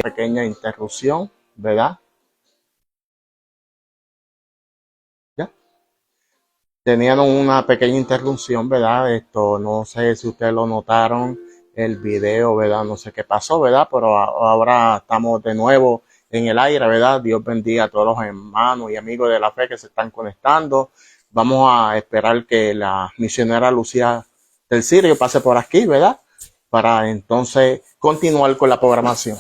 Pequeña interrupción, ¿verdad? ¿Ya? Tenían una pequeña interrupción, ¿verdad? Esto, no sé si ustedes lo notaron, el video, ¿verdad? No sé qué pasó, ¿verdad? Pero ahora estamos de nuevo en el aire, ¿verdad? Dios bendiga a todos los hermanos y amigos de la fe que se están conectando. Vamos a esperar que la misionera Lucía del Sirio pase por aquí, ¿verdad? Para entonces continuar con la programación.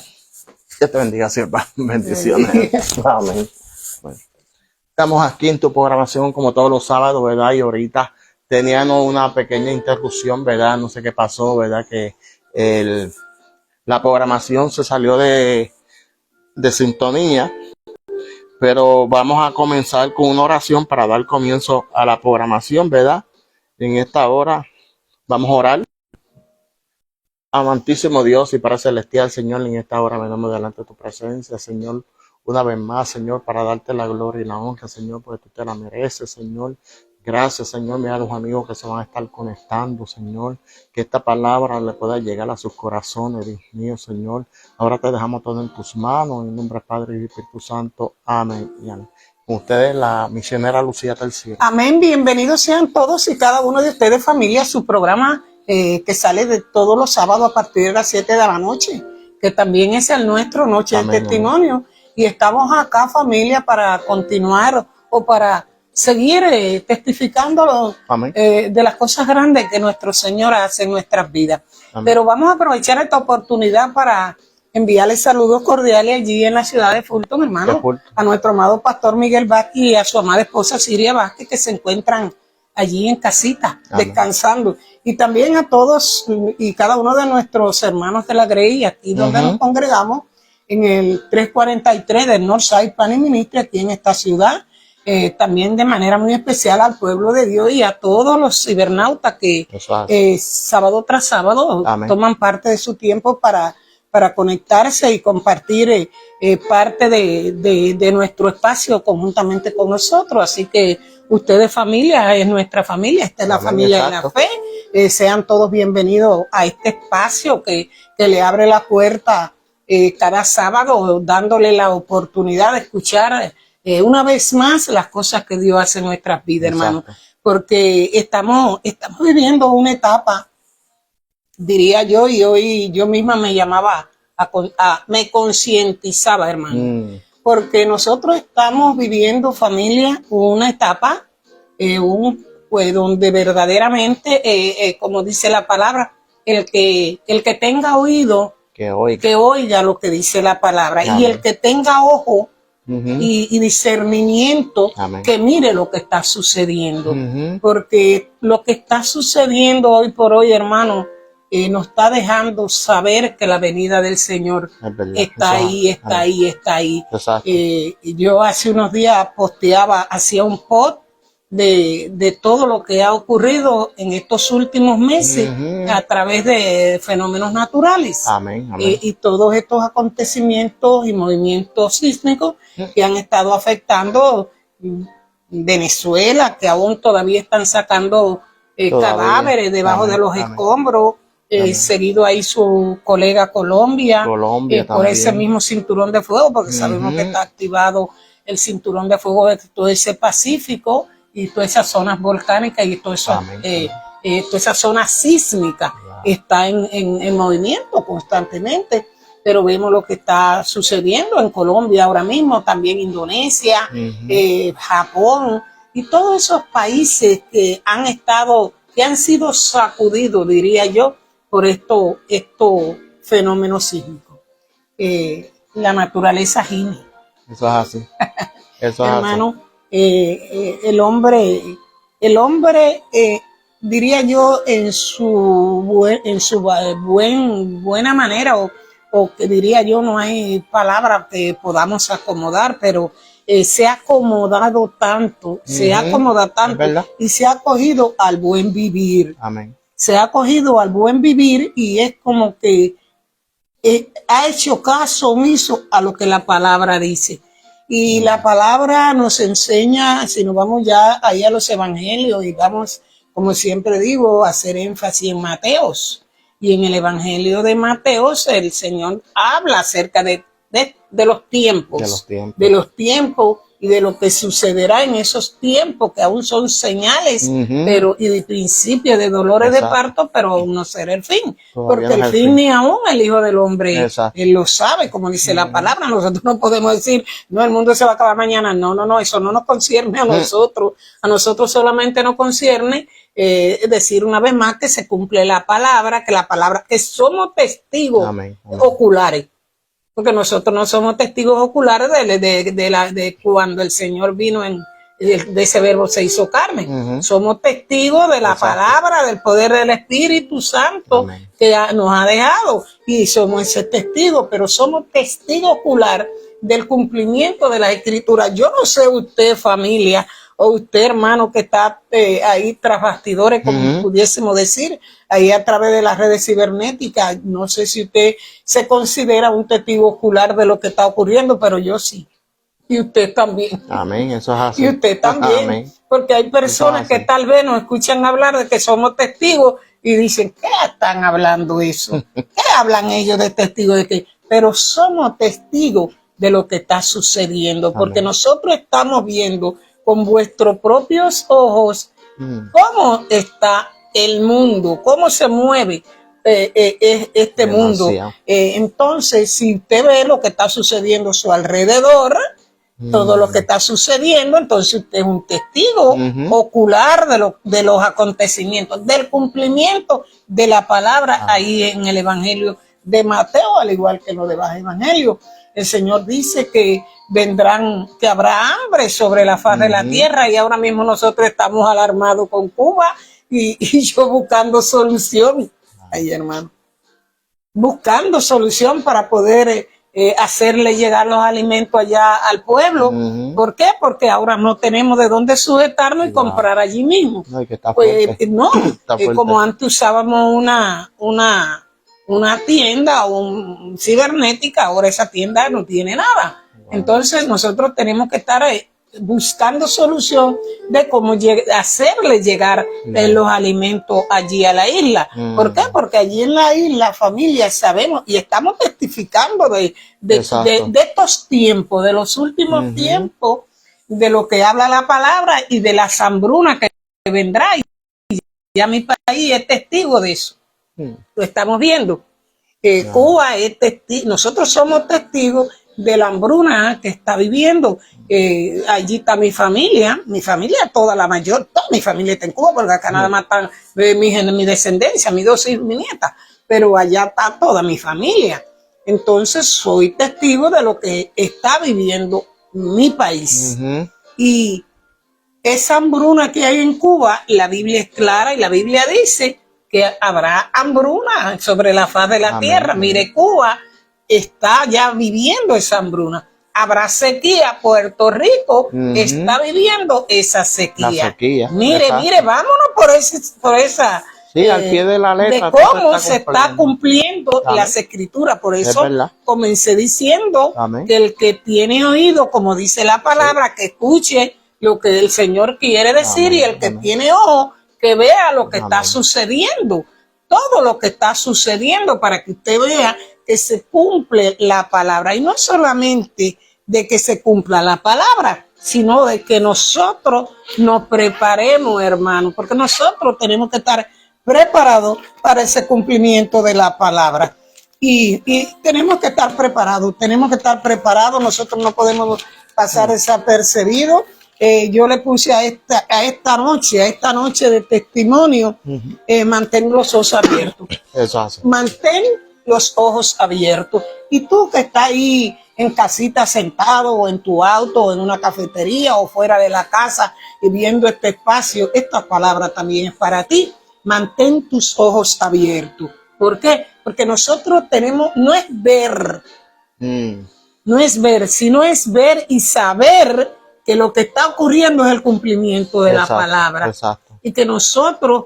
Dios te bendiga, sierva. Bendiciones. Amén. Bueno, estamos aquí en tu programación como todos los sábados, ¿verdad? Y ahorita teníamos una pequeña interrupción, ¿verdad? No sé qué pasó, ¿verdad? Que la programación se salió de sintonía, pero vamos a comenzar con una oración para dar comienzo a la programación, ¿verdad? En esta hora vamos a orar. Amantísimo Dios y Padre Celestial, Señor, en esta hora venimos delante de tu presencia, Señor, una vez más, Señor, para darte la gloria y la honra, Señor, porque tú te la mereces, Señor. Gracias, Señor, mira a los amigos que se van a estar conectando, Señor, que esta palabra le pueda llegar a sus corazones, Dios mío, Señor. Ahora te dejamos todo en tus manos, en el nombre del Padre y Espíritu Santo. Amén y amén. Con ustedes, la misionera Lucía del Sirio. Amén, bienvenidos sean todos y cada uno de ustedes, familia, a su programa que sale de todos los sábados a partir de las 7 de la noche, que también es el nuestro, Noche del Testimonio. Amén. Y estamos acá, familia, para continuar o para seguir testificando de las cosas grandes que nuestro Señor hace en nuestras vidas. Amén. Pero vamos a aprovechar esta oportunidad para enviarles saludos cordiales allí en la ciudad de Fulton, hermano, a nuestro amado pastor Miguel Vázquez y a su amada esposa Siria Vázquez, que se encuentran allí en casita, amén, descansando. Y también a todos y cada uno de nuestros hermanos de la Grey, aquí donde nos congregamos, en el 343 del Northside Planning Ministry, aquí en esta ciudad. También de manera muy especial al pueblo de Dios y a todos los cibernautas que sábado tras sábado, amén, toman parte de su tiempo para conectarse y compartir parte de nuestro espacio conjuntamente con nosotros. Así que ustedes, familia, es nuestra familia, esta es la familia de la fe. Sean todos bienvenidos a este espacio que le abre la puerta cada sábado, dándole la oportunidad de escuchar una vez más las cosas que Dios hace en nuestras vidas, hermano. Porque estamos viviendo una etapa, diría yo, y hoy yo misma me llamaba, me concientizaba, hermano, porque nosotros estamos viviendo, familia, una etapa, pues donde verdaderamente, como dice la palabra, el que tenga oído, que oiga lo que dice la palabra, amén, y el que tenga ojo y discernimiento, amén, que mire lo que está sucediendo, porque lo que está sucediendo hoy por hoy, hermano, nos está dejando saber que la venida del Señor está ahí. Yo hace unos días hacía un post de todo lo que ha ocurrido en estos últimos meses a través de fenómenos naturales. Amén, amén. Y todos estos acontecimientos y movimientos sísmicos que han estado afectando Venezuela, que aún todavía están sacando cadáveres debajo de los escombros. Seguido ahí su colega Colombia por ese mismo cinturón de fuego, porque sabemos que está activado el cinturón de fuego de todo ese Pacífico y todas esas zonas volcánicas y toda esa zona sísmica está en movimiento constantemente. Pero vemos lo que está sucediendo en Colombia ahora mismo, también Indonesia, Japón y todos esos países que han sido sacudidos, diría yo, por estos fenómenos sísmicos. La naturaleza gime. Eso es así. Eso es hermano, así. El hombre diría yo, en su buena manera, o que diría yo, no hay palabra que podamos acomodar, pero se ha acomodado tanto, se acomoda tanto y se ha acogido al buen vivir. Amén. Se ha acogido al buen vivir y es como que ha hecho caso omiso a lo que la palabra dice. Y la palabra nos enseña, si nos vamos ya ahí a los evangelios y vamos, como siempre digo, a hacer énfasis en Mateos. Y en el Evangelio de Mateo el Señor habla acerca de los tiempos, de los tiempos y de lo que sucederá en esos tiempos, que aún son señales, pero y de principio de dolores de parto, pero aún no será el fin. Todavía porque el fin ni aún el Hijo del Hombre él lo sabe, como dice la palabra. Nosotros no podemos decir, no, el mundo se va a acabar mañana. No, eso no nos concierne a nosotros. A nosotros solamente nos concierne decir una vez más que se cumple la palabra, que somos testigos oculares. Porque nosotros no somos testigos oculares de cuando el Señor vino de ese verbo se hizo carne. Somos testigos de la palabra, del poder del Espíritu Santo que nos ha dejado. Y somos ese testigo, pero somos testigos oculares del cumplimiento de la Escritura. Yo no sé usted, familia, o usted, hermano, que está ahí tras bastidores, como pudiésemos decir, ahí a través de las redes cibernéticas. No sé si usted se considera un testigo ocular de lo que está ocurriendo, pero yo sí. Y usted también. Amén, eso es así. Y usted también. Amén. Porque hay personas que tal vez nos escuchan hablar de que somos testigos y dicen, ¿qué están hablando eso? ¿Qué hablan ellos de testigos de qué? Pero somos testigos de lo que está sucediendo, porque nosotros estamos viendo con vuestros propios ojos cómo está el mundo, cómo se mueve este mundo. Entonces, si usted ve lo que está sucediendo a su alrededor, todo lo que está sucediendo, entonces usted es un testigo ocular de los acontecimientos, del cumplimiento de la palabra ahí en el Evangelio de Mateo, al igual que lo de los Evangelios. El Señor dice que que habrá hambre sobre la faz de la tierra, y ahora mismo nosotros estamos alarmados con Cuba y yo buscando solución, ahí hermano, buscando solución para poder hacerle llegar los alimentos allá al pueblo. ¿Por qué? Porque ahora no tenemos de dónde sujetarnos y comprar allí mismo. No, que está fuerte. Como antes usábamos una tienda o cibernética, ahora esa tienda no tiene nada. Entonces nosotros tenemos que estar buscando solución de cómo hacerle llegar los alimentos allí a la isla. ¿Por qué? Porque allí en la isla, familia, sabemos y estamos testificando de estos tiempos, de los últimos tiempos, de lo que habla la palabra y de la hambruna que vendrá. Y ya mi país es testigo de eso. Lo estamos viendo. Cuba es testigo, nosotros somos testigos de la hambruna que está viviendo. Allí está mi familia toda mi familia está en Cuba, porque acá nada más están mi descendencia, mis 2 hijos y mi nieta, pero allá está toda mi familia. Entonces soy testigo de lo que está viviendo mi país. Y esa hambruna que hay en Cuba, la Biblia es clara y la Biblia dice que habrá hambruna sobre la faz de la tierra. Mire, Cuba está ya viviendo esa hambruna. Habrá sequía. Puerto Rico está viviendo esa sequía. Mire, vámonos por esa. Sí, al pie de la letra. De cómo se está cumpliendo las escrituras. Por eso comencé diciendo que el que tiene oído, como dice la palabra, que escuche lo que el Señor quiere decir, y el que tiene ojo, que vea lo que está sucediendo, todo lo que está sucediendo, para que usted vea que se cumple la palabra. Y no solamente de que se cumpla la palabra, sino de que nosotros nos preparemos, hermano, porque nosotros tenemos que estar preparados para ese cumplimiento de la palabra. Y tenemos que estar preparados, nosotros no podemos pasar desapercibidos. Yo le puse a esta noche de testimonio, mantén los ojos abiertos. Eso hace. Mantén los ojos abiertos. Y tú que estás ahí en casita sentado, o en tu auto, o en una cafetería, o fuera de la casa y viendo este espacio, esta palabra también es para ti. Mantén tus ojos abiertos. ¿Por qué? Porque nosotros no es ver, sino es ver y saber que lo que está ocurriendo es el cumplimiento de la palabra. Exacto. Y que nosotros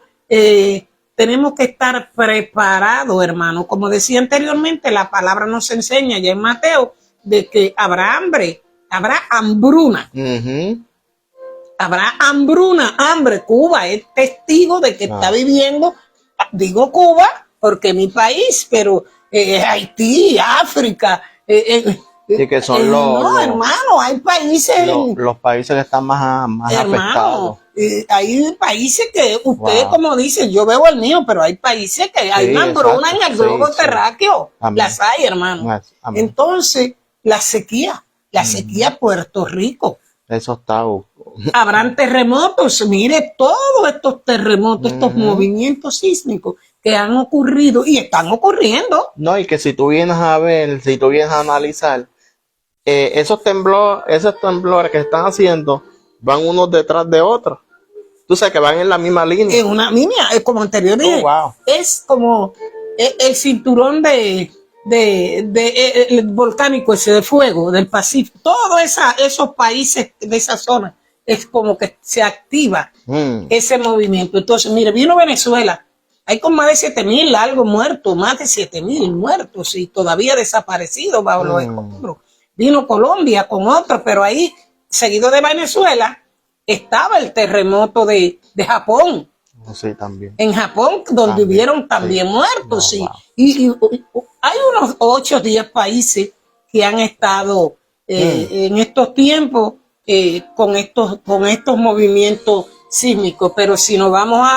tenemos que estar preparados, hermano. Como decía anteriormente, la palabra nos enseña ya en Mateo de que habrá hambre, habrá hambruna. Habrá hambruna, hambre. Cuba es testigo de que está viviendo, digo Cuba, porque mi país, pero Haití, África, Sí, que son no, hermano, hay países, los países que están más afectados. hermano, hay países que ustedes, Wow. como dicen, yo veo el mío, pero hay países que hay Sí, una hambruna exacto. en el globo Sí, terráqueo. Amén. Las hay, hermano. Amén. Entonces, la sequía Puerto Rico. Eso está. Habrán terremotos. Mire, todos estos terremotos, estos movimientos sísmicos que han ocurrido y están ocurriendo. No, y que si tú vienes a ver, si tú vienes a analizar, esos temblores que están haciendo van unos detrás de otros. Tú sabes que van en la misma línea. Es una línea, es como anterior dije, Wow. es como el cinturón el volcánico ese de fuego del Pacífico. Todos esos países de esa zona es como que se activa ese movimiento. Entonces, mire, vino Venezuela. Hay con más de 7,000 algo muertos, más de 7,000 muertos y todavía desaparecidos bajo los escombros. Vino Colombia con otros, pero ahí, seguido de Venezuela, estaba el terremoto de Japón. Sí, también. En Japón, donde hubieron también muertos. Sí. Wow. Y hay unos 8 o 10 países que han estado en estos tiempos con estos movimientos sísmicos. Pero si nos vamos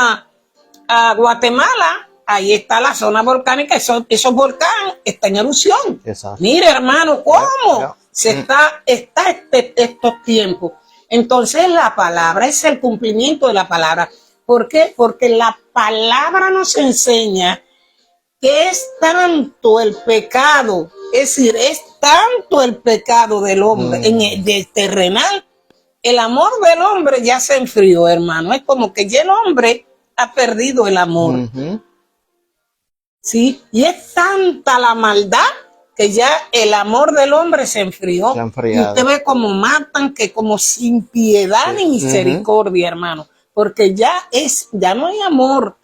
a Guatemala, ahí está la zona volcánica, esos volcanes están en erupción. Exacto. Mire, hermano, ¿cómo se está estos tiempos? Entonces la palabra es el cumplimiento de la palabra. ¿Por qué? Porque la palabra nos enseña que es tanto el pecado, es decir, es tanto el pecado del hombre, del terrenal, el amor del hombre ya se enfrió, hermano. Es como que ya el hombre ha perdido el amor. ¿Sí? Y es tanta la maldad que ya el amor del hombre se enfrió. Y usted ve como matan, que como sin piedad ni misericordia, hermano. Porque ya no hay amor.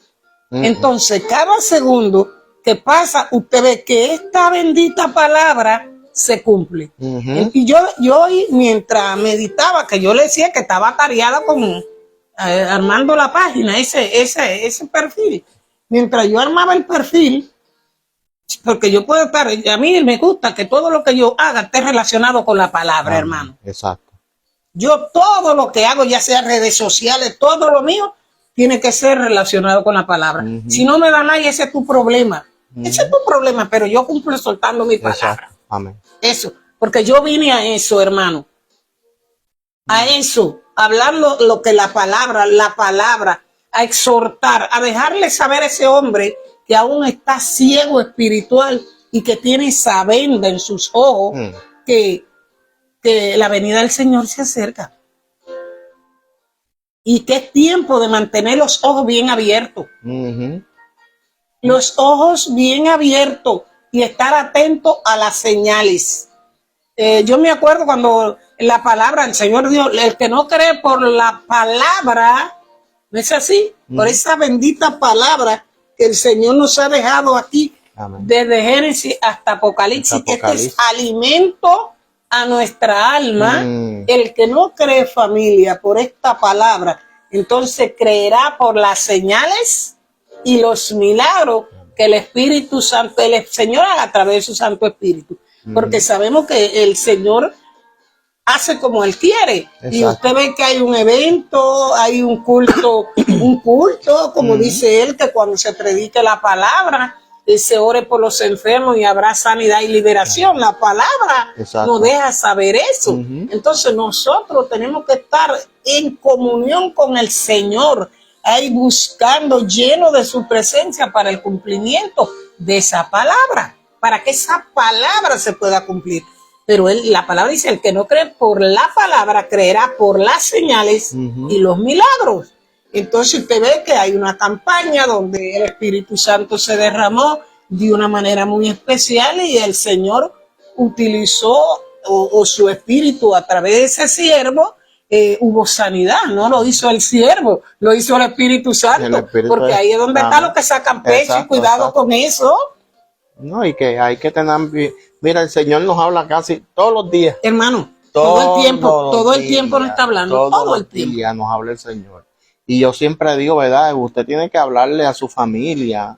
Entonces, cada segundo que pasa, usted ve que esta bendita palabra se cumple. Y yo hoy, mientras meditaba, que yo le decía que estaba tareada como armando la página, ese perfil. Mientras yo armaba el perfil, porque yo puedo estar, a mí me gusta que todo lo que yo haga esté relacionado con la palabra, hermano. Exacto. Yo todo lo que hago, ya sea redes sociales, todo lo mío, tiene que ser relacionado con la palabra. Si no me da nada, ese es tu problema. Ese es tu problema, pero yo cumplo soltando mi palabra. Amén. Eso, porque yo vine a eso, hermano. A eso, hablando lo que la palabra, a exhortar, a dejarle saber a ese hombre que aún está ciego espiritual y que tiene esa venda en sus ojos, que la venida del Señor se acerca y que es tiempo de mantener los ojos bien abiertos. Los ojos bien abiertos y estar atento a las señales. Yo me acuerdo cuando la palabra, el Señor dijo, el que no cree por la palabra, ¿no es así? Por esa bendita palabra que el Señor nos ha dejado aquí. Amén. Desde Génesis hasta Apocalipsis. Este es alimento a nuestra alma. El que no cree, familia, por esta palabra, entonces creerá por las señales y los milagros que el Espíritu Santo, el Señor haga a través de su Santo Espíritu. Porque sabemos que el Señor hace como Él quiere. Exacto. Y usted ve que hay un evento, hay un culto, como dice Él, que cuando se predique la palabra, se ore por los enfermos y habrá sanidad y liberación. La palabra nos deja saber eso. Entonces nosotros tenemos que estar en comunión con el Señor, ahí buscando, lleno de su presencia para el cumplimiento de esa palabra, para que esa palabra se pueda cumplir. Pero la palabra dice, el que no cree por la palabra, creerá por las señales y los milagros. Entonces usted ve que hay una campaña donde el Espíritu Santo se derramó de una manera muy especial y el Señor utilizó o su Espíritu a través de ese siervo. Hubo sanidad, no lo hizo el siervo, lo hizo el Espíritu Santo, porque ahí es donde está lo que sacan pecho y cuidado con eso. No, y que hay que tener, mira, el Señor nos habla casi todos los días. Hermano, todo el tiempo nos está hablando, todo el tiempo. Días nos habla el Señor. Y yo siempre digo, ¿verdad? Usted tiene que hablarle a su familia,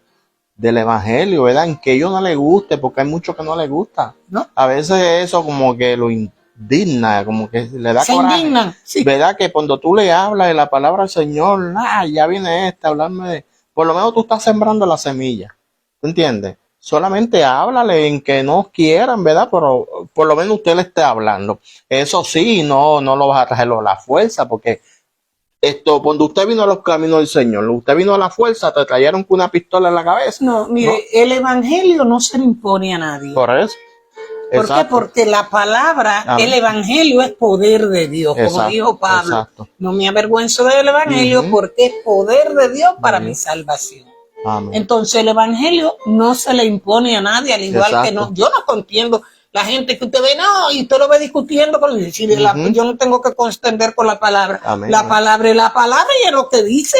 del evangelio, ¿verdad? En que ellos no les guste, porque hay muchos que no les gusta. ¿No? A veces eso como que lo indigna, como que le da Se coraje. indignan, sí. ¿Verdad? Que cuando tú le hablas de la palabra del Señor, ya viene a hablarme de... Por lo menos tú estás sembrando la semilla, ¿tú entiendes? Solamente háblale en que no quieran, ¿verdad? Pero por lo menos usted le esté hablando. Eso sí, no lo vas a traerlo a la fuerza, porque cuando usted vino a los caminos del Señor, usted vino a la fuerza, te trajeron con una pistola en la cabeza. No, mire, ¿no? El evangelio no se le impone a nadie. Por eso. ¿Por qué? Porque la palabra, el evangelio es poder de Dios, como dijo Pablo. Exacto. No me avergüenzo del evangelio porque es poder de Dios para mi salvación. Amén. Entonces el evangelio no se le impone a nadie, al igual que no. Yo no entiendo la gente que usted ve, no, y usted lo ve discutiendo con yo no tengo que contender con la palabra. Amén. La palabra es la palabra y es lo que dice.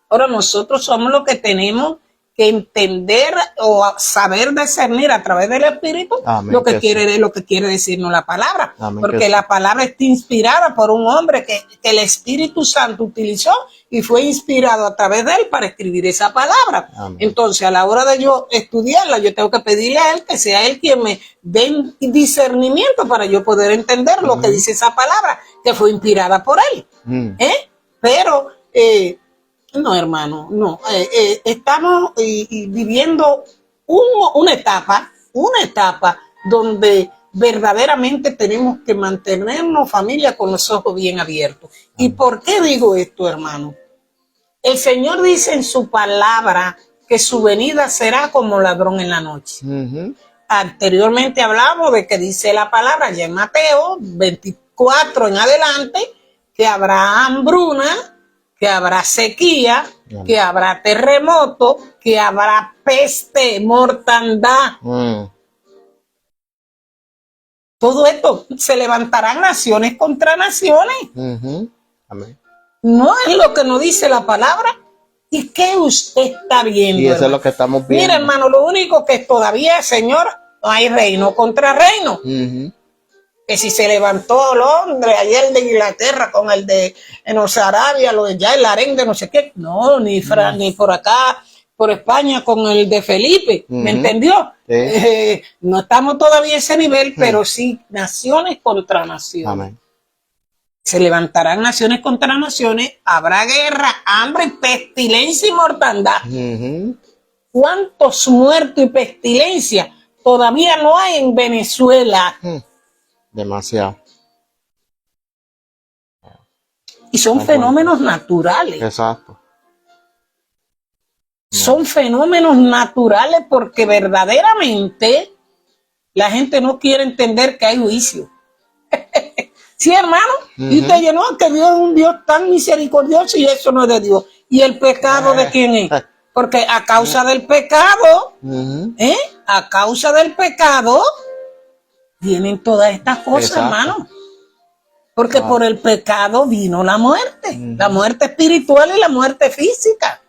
Ahora nosotros somos los que tenemos que entender o saber discernir a través del Espíritu lo que quiere decirnos la palabra. Amén, porque la palabra está inspirada por un hombre que el Espíritu Santo utilizó y fue inspirado a través de él para escribir esa palabra. Amén. Entonces, a la hora de yo estudiarla, yo tengo que pedirle a él que sea él quien me dé discernimiento para yo poder entender lo que dice esa palabra, que fue inspirada por él. Pero no, hermano, no. Estamos viviendo una etapa donde verdaderamente tenemos que mantenernos familia con los ojos bien abiertos. ¿Y por qué digo esto, hermano? El Señor dice en su palabra que su venida será como ladrón en la noche. Anteriormente hablamos de que dice la palabra ya en Mateo 24 en adelante que habrá hambruna, que habrá sequía, que habrá terremoto, que habrá peste, mortandad. Todo esto, se levantarán naciones contra naciones. Amén. No es lo que nos dice la palabra. ¿Y qué usted está viendo? Y eso es lo que estamos viendo. Mira, hermano, lo único que todavía, Señor, no hay reino contra reino. Que si se levantó Londres, ayer de Inglaterra con el de Arabia, lo de ya el harén de no sé qué, no, ni por acá, por España con el de Felipe, ¿me entendió? Sí. No estamos todavía a ese nivel, pero sí naciones contra naciones. Amén. Se levantarán naciones contra naciones, habrá guerra, hambre, pestilencia y mortandad. ¿Cuántos muertos y pestilencia todavía no hay en Venezuela? Demasiado. Y son fenómenos naturales. Exacto. Son fenómenos naturales porque verdaderamente la gente no quiere entender que hay juicio. Sí, hermano. Y usted dice, no, que Dios es un Dios tan misericordioso y eso no es de Dios. ¿Y el pecado de quién es? Porque a causa del pecado, a causa del pecado, vienen todas estas cosas, hermano. Porque por el pecado vino la muerte. La muerte espiritual y la muerte física.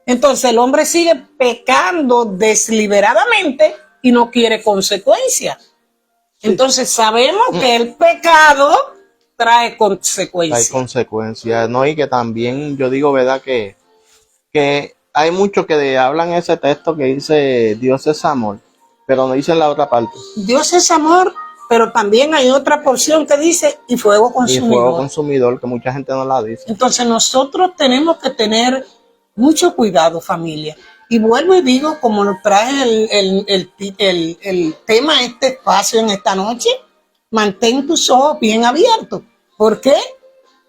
Entonces el hombre sigue pecando desliberadamente y no quiere consecuencias. Entonces sabemos que el pecado trae consecuencias. Trae consecuencias, ¿no? Y que también yo digo, ¿verdad? Que hay muchos que hablan ese texto que dice Dios es amor, pero no dicen la otra parte. Dios es amor, pero también hay otra porción que dice y fuego consumidor. Y fuego consumidor, que mucha gente no la dice. Entonces nosotros tenemos que tener mucho cuidado, familia. Y vuelvo y digo, como nos trae el tema, este espacio en esta noche, mantén tus ojos bien abiertos. ¿Por qué?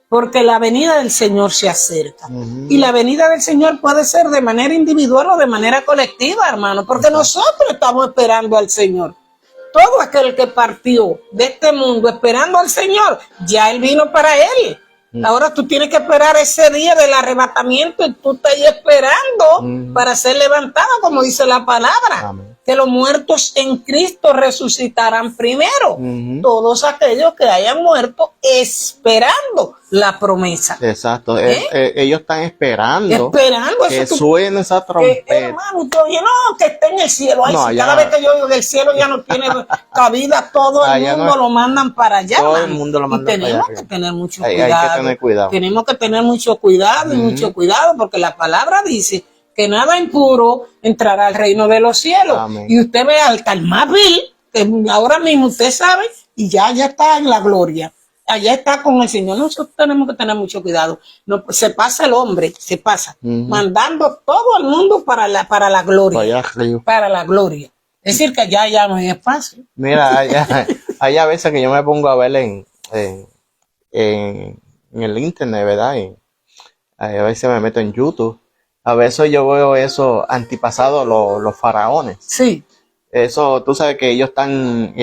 Porque la venida del Señor se acerca. Y la venida del Señor puede ser de manera individual o de manera colectiva, hermano, porque nosotros estamos esperando al Señor. Todo aquel que partió de este mundo esperando al Señor, ya Él vino para Él. Ahora tú tienes que esperar ese día del arrebatamiento y tú estás ahí esperando para ser levantado, como dice la palabra. Amén. Que los muertos en Cristo resucitarán primero. Todos aquellos que hayan muerto esperando la promesa. Exacto. Ellos están esperando que suene esa trompeta. Hermano, usted oye, no, que esté en el cielo. Ay, no, si cada vez que yo digo que el cielo ya no tiene cabida, todo el mundo lo mandan para allá. Todo el mundo lo mandan para allá. Tenemos que tener mucho cuidado. Hay que tener cuidado. Tenemos que tener mucho cuidado y mucho cuidado porque la palabra dice que nada impuro entrará al reino de los cielos. Amén. Y usted ve al más vil, que ahora mismo usted sabe, y ya está en la gloria. Allá está con el Señor. Nosotros tenemos que tener mucho cuidado. No, se pasa el hombre, se pasa, mandando todo el mundo para la gloria. Allá arriba. Para la gloria. Es decir, que ya no hay espacio. Mira, hay a veces que yo me pongo a ver en el internet, ¿verdad? Y a veces me meto en YouTube. A veces yo veo esos antepasados, los faraones. Sí. Eso, tú sabes que ellos están,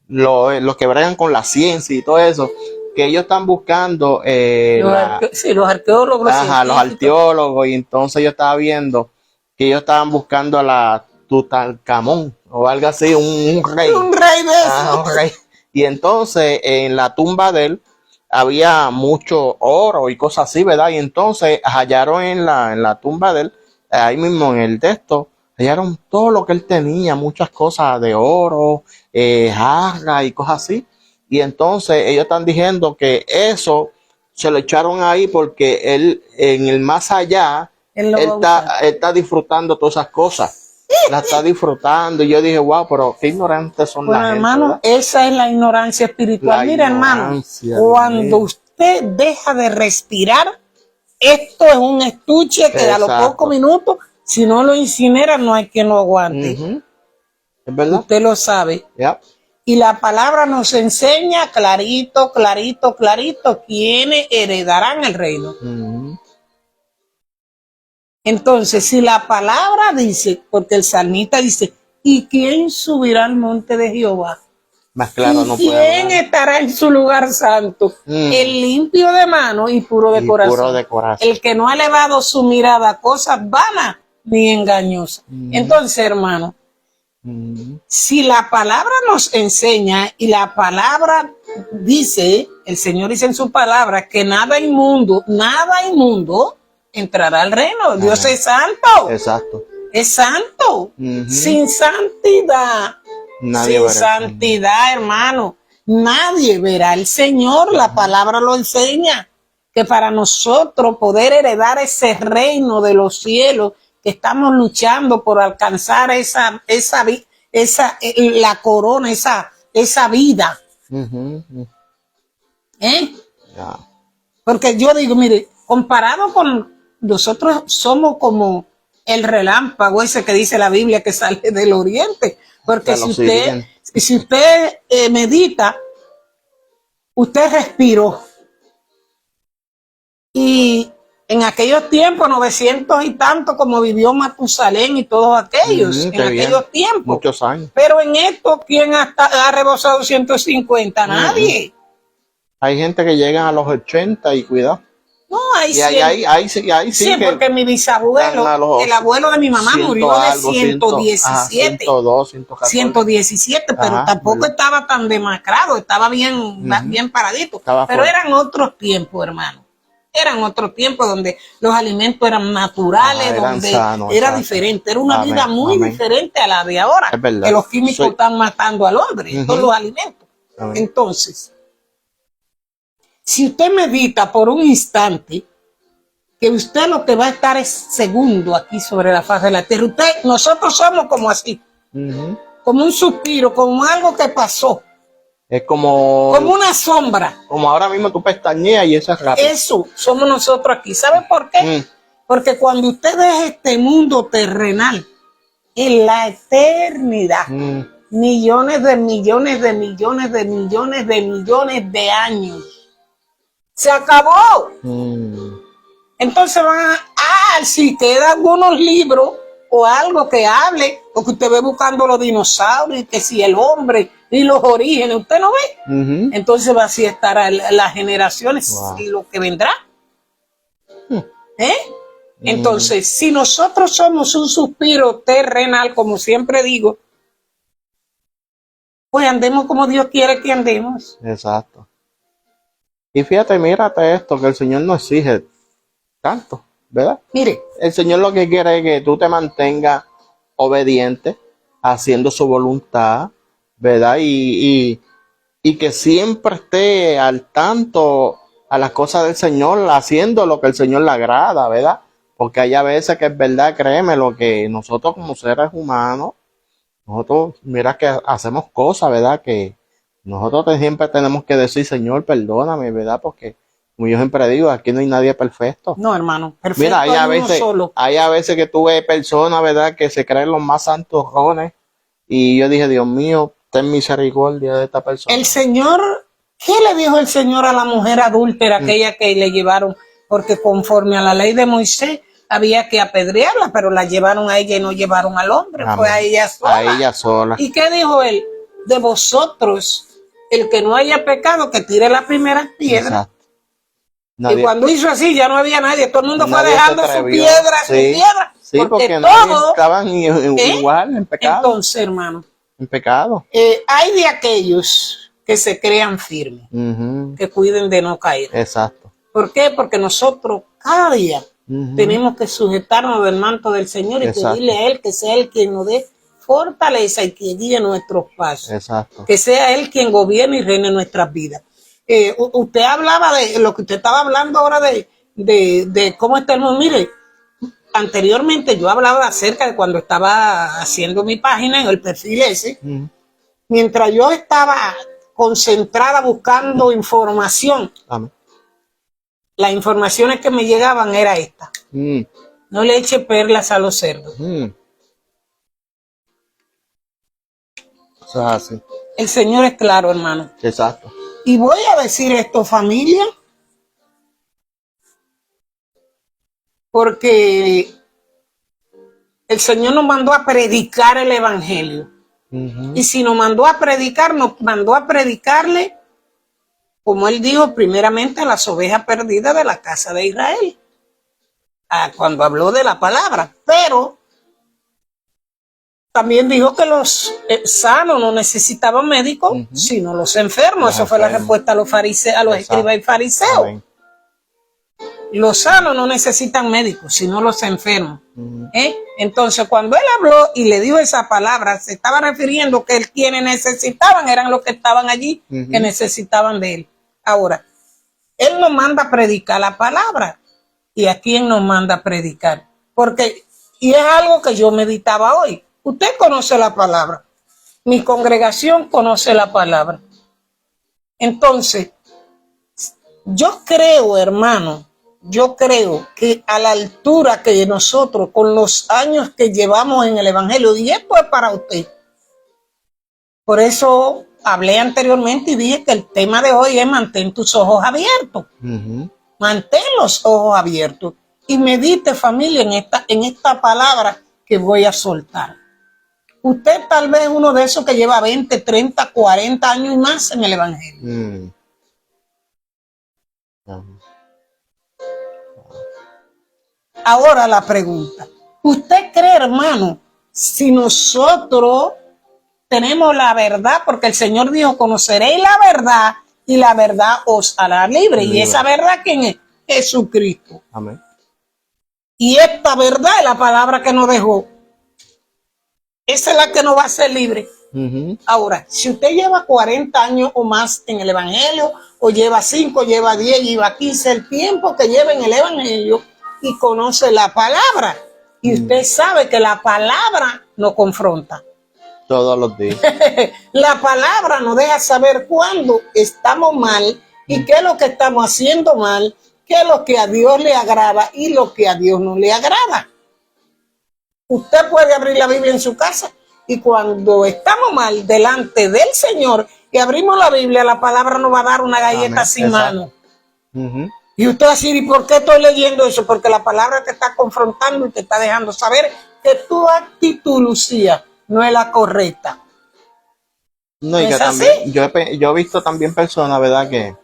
los que bregan con la ciencia y todo eso, que ellos están buscando los arqueólogos. Ajá, los arqueólogos, y entonces yo estaba viendo que ellos estaban buscando a la Tutankamón o algo así, un rey. Un rey de eso. Ajá, un rey. Y entonces en la tumba de él había mucho oro y cosas así, ¿verdad? Y entonces hallaron en la tumba de él, ahí mismo en el texto, hallaron todo lo que él tenía, muchas cosas de oro, jarra y cosas así. Y entonces ellos están diciendo que eso se lo echaron ahí porque él en el más allá, él está disfrutando todas esas cosas. La está disfrutando. Y yo dije, wow, pero qué ignorantes son la gente. Hermano, ¿verdad? Esa es la ignorancia espiritual. Mira, hermano, cuando usted deja de respirar, esto es un estuche que a los pocos minutos, si no lo incinera, no hay quien lo aguante. ¿Es verdad? Usted lo sabe. Yep. Y la palabra nos enseña clarito, clarito, clarito, quiénes heredarán el reino. Entonces, si la palabra dice, porque el salmista dice, ¿y quién subirá al monte de Jehová? Más claro no puede ¿Quién estará en su lugar santo? El limpio de mano y puro de corazón. El que no ha elevado su mirada a cosas vanas ni engañosas. Entonces, hermano, si la palabra nos enseña y la palabra dice, el Señor dice en su palabra que nada inmundo entrará al reino. Dios es santo. Exacto. Es santo. Sin santidad. Sin santidad, hermano, nadie verá al Señor. La palabra lo enseña. Que para nosotros poder heredar ese reino de los cielos, que estamos luchando por alcanzar la corona, esa vida. Porque yo digo, mire, comparado con nosotros somos como el relámpago ese que dice la Biblia que sale del oriente. Porque si usted medita, usted respiró. Y en aquellos tiempos, 900 y tanto, como vivió Matusalén y todos aquellos, en aquellos tiempos. Muchos años. Pero en esto, ¿quién ha rebosado 150? Nadie. Hay gente que llega a los 80 y cuidado. No, ahí sí, porque mi bisabuelo, el abuelo de mi mamá murió de 117. 117, pero tampoco estaba tan demacrado, estaba bien paradito. Pero eran otros tiempos, hermano. Eran otros tiempos donde los alimentos eran naturales, donde era diferente. Era una vida muy diferente a la de ahora. Es verdad. Que los químicos están matando al hombre, todos los alimentos. Entonces, si usted medita por un instante, que usted lo que va a estar es segundo aquí sobre la faz de la tierra. Nosotros somos como así, como un suspiro, como algo que pasó. Es como una sombra. Como ahora mismo tú pestañeas y eso es rápido. Eso, somos nosotros aquí. ¿Sabe por qué? Porque cuando usted deja este mundo terrenal, en la eternidad, millones de millones de millones de millones de millones de años, se acabó. Entonces si quedan algunos libros o algo que hable, o que usted ve buscando los dinosaurios, que si el hombre y los orígenes, usted no ve. Entonces así estará las generaciones y lo que vendrá. Entonces, si nosotros somos un suspiro terrenal, como siempre digo, pues andemos como Dios quiere que andemos. Exacto. Y fíjate, mírate esto, que el Señor no exige tanto, ¿verdad? Mire, el Señor lo que quiere es que tú te mantengas obediente, haciendo su voluntad, ¿verdad? Y que siempre esté al tanto a las cosas del Señor, haciendo lo que el Señor le agrada, ¿verdad? Porque hay a veces que es verdad, créeme, lo que nosotros como seres humanos, nosotros, mira que hacemos cosas, ¿verdad? Que nosotros siempre tenemos que decir, Señor, perdóname, ¿verdad? Porque, como yo siempre digo, aquí no hay nadie perfecto. No, hermano, Mira, perfecto hay uno solo. hay a veces que tú ves personas, ¿verdad? Que se creen los más santos rones. Y yo dije, Dios mío, ten misericordia de esta persona. El Señor, ¿qué le dijo el Señor a la mujer adúltera, aquella que le llevaron? Porque conforme a la ley de Moisés, había que apedrearla, pero la llevaron a ella y no llevaron al hombre, Amén. fue a ella sola. A ella sola. ¿Y qué dijo él? De vosotros, el que no haya pecado, que tire la primera piedra. Exacto. Nadie, y cuando hizo así, ya no había nadie, todo el mundo fue nadie dejando se su atrevió. piedra, Sí, su piedra. sí, porque nadie estaban igual en pecado. Entonces, hermano, en pecado. Hay de aquellos que se crean firmes, que cuiden de no caer. Exacto. ¿Por qué? Porque nosotros cada día tenemos que sujetarnos del manto del Señor y pedirle a Él que sea Él quien nos dé fortaleza y que guíe nuestros pasos. Exacto. Que sea Él quien gobierne y reine nuestras vidas. Usted hablaba de lo que usted estaba hablando ahora de cómo está el mundo. Mire, anteriormente yo hablaba acerca de cuando estaba haciendo mi página en el perfil ese, mientras yo estaba concentrada buscando información. Amén. Las informaciones que me llegaban era esta. No le eche perlas a los cerdos. Eso es así. El Señor es claro, hermano. Exacto. Y voy a decir esto, familia, porque el Señor nos mandó a predicar el Evangelio. Y si nos mandó a predicar, nos mandó a predicarle, como Él dijo, primeramente a las ovejas perdidas de la casa de Israel. Cuando habló de la palabra. Pero también dijo que los sanos no necesitaban médicos, sino los enfermos. Esa fue la respuesta a los fariseos, a los escribas y fariseos. Amén. Los sanos no necesitan médicos, sino los enfermos. Entonces, cuando Él habló y le dijo esa palabra, se estaba refiriendo que quienes necesitaban eran los que estaban allí, que necesitaban de Él. Ahora, Él nos manda a predicar la palabra. ¿Y a quién nos manda a predicar? Y es algo que yo meditaba hoy. Usted conoce la palabra. Mi congregación conoce la palabra. Entonces, yo creo, hermano, que a la altura que nosotros, con los años que llevamos en el Evangelio, y esto es para usted. Por eso hablé anteriormente y dije que el tema de hoy es mantén tus ojos abiertos. Mantén los ojos abiertos y medite, familia, en esta palabra que voy a soltar. Usted tal vez es uno de esos que lleva 20, 30, 40 años y más en el Evangelio. Ahora la pregunta. ¿Usted cree, hermano, si nosotros tenemos la verdad? Porque el Señor dijo, conoceréis la verdad y la verdad os hará libre. Y esa verdad, ¿quién es? Jesucristo. Amén. Y esta verdad es la palabra que nos dejó. Esa es la que nos va a hacer libre. Ahora, si usted lleva 40 años o más en el Evangelio, o lleva 5, lleva 10, lleva 15, el tiempo que lleva en el Evangelio y conoce la palabra, y usted sabe que la palabra nos confronta. Todos los días. La palabra nos deja saber cuándo estamos mal y qué es lo que estamos haciendo mal, qué es lo que a Dios le agrada y lo que a Dios no le agrada. Usted puede abrir la Biblia en su casa y cuando estamos mal delante del Señor y abrimos la Biblia, la palabra nos va a dar una galleta sin mano. Y usted va a decir, ¿y por qué estoy leyendo eso? Porque la palabra te está confrontando y te está dejando saber que tu actitud, Lucía, no es la correcta. No, y que también, yo he visto también personas, ¿verdad? Que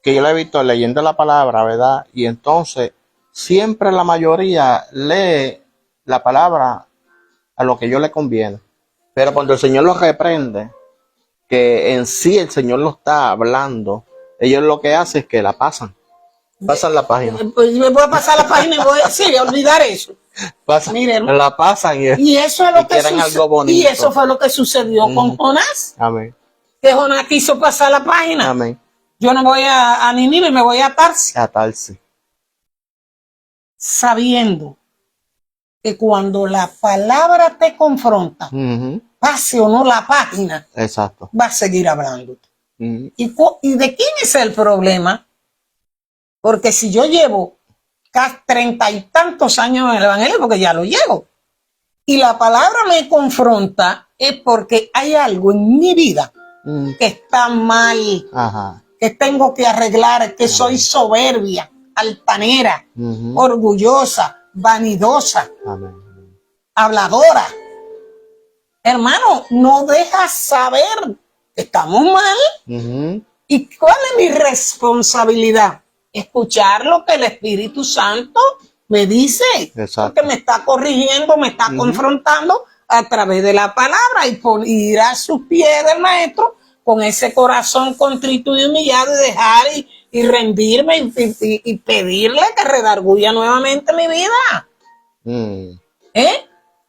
yo la he visto leyendo la palabra, ¿verdad? Y entonces siempre la mayoría lee la palabra a lo que yo le conviene. Pero cuando el Señor los reprende, que en sí el Señor lo está hablando, ellos lo que hacen es que la pasan la página. Pues me voy a pasar la página y voy a olvidar eso. Miren, la pasan y eso es lo que algo bonito. Y eso fue lo que sucedió con Jonás. Amén. Que Jonás quiso pasar la página. Amén. Yo no voy a Nínive, me voy a Tarsis. A Tarsis. sabiendo que cuando la palabra te confronta, pase o no la página, exacto, va a seguir hablando. ¿Y de quién es el problema? Porque si yo llevo casi 30 y tantos años en el Evangelio, porque ya lo llevo, y la palabra me confronta, es porque hay algo en mi vida que está mal, que tengo que arreglar, que soy soberbia, altanera, orgullosa, vanidosa, habladora. Hermano, no dejas saber que estamos mal. ¿Y cuál es mi responsabilidad? Escuchar lo que el Espíritu Santo me dice. Exacto. Porque me está corrigiendo, me está confrontando a través de la palabra y ir a sus pies del Maestro con ese corazón contrito y humillado y dejar y rendirme y pedirle que redarguya nuevamente mi vida.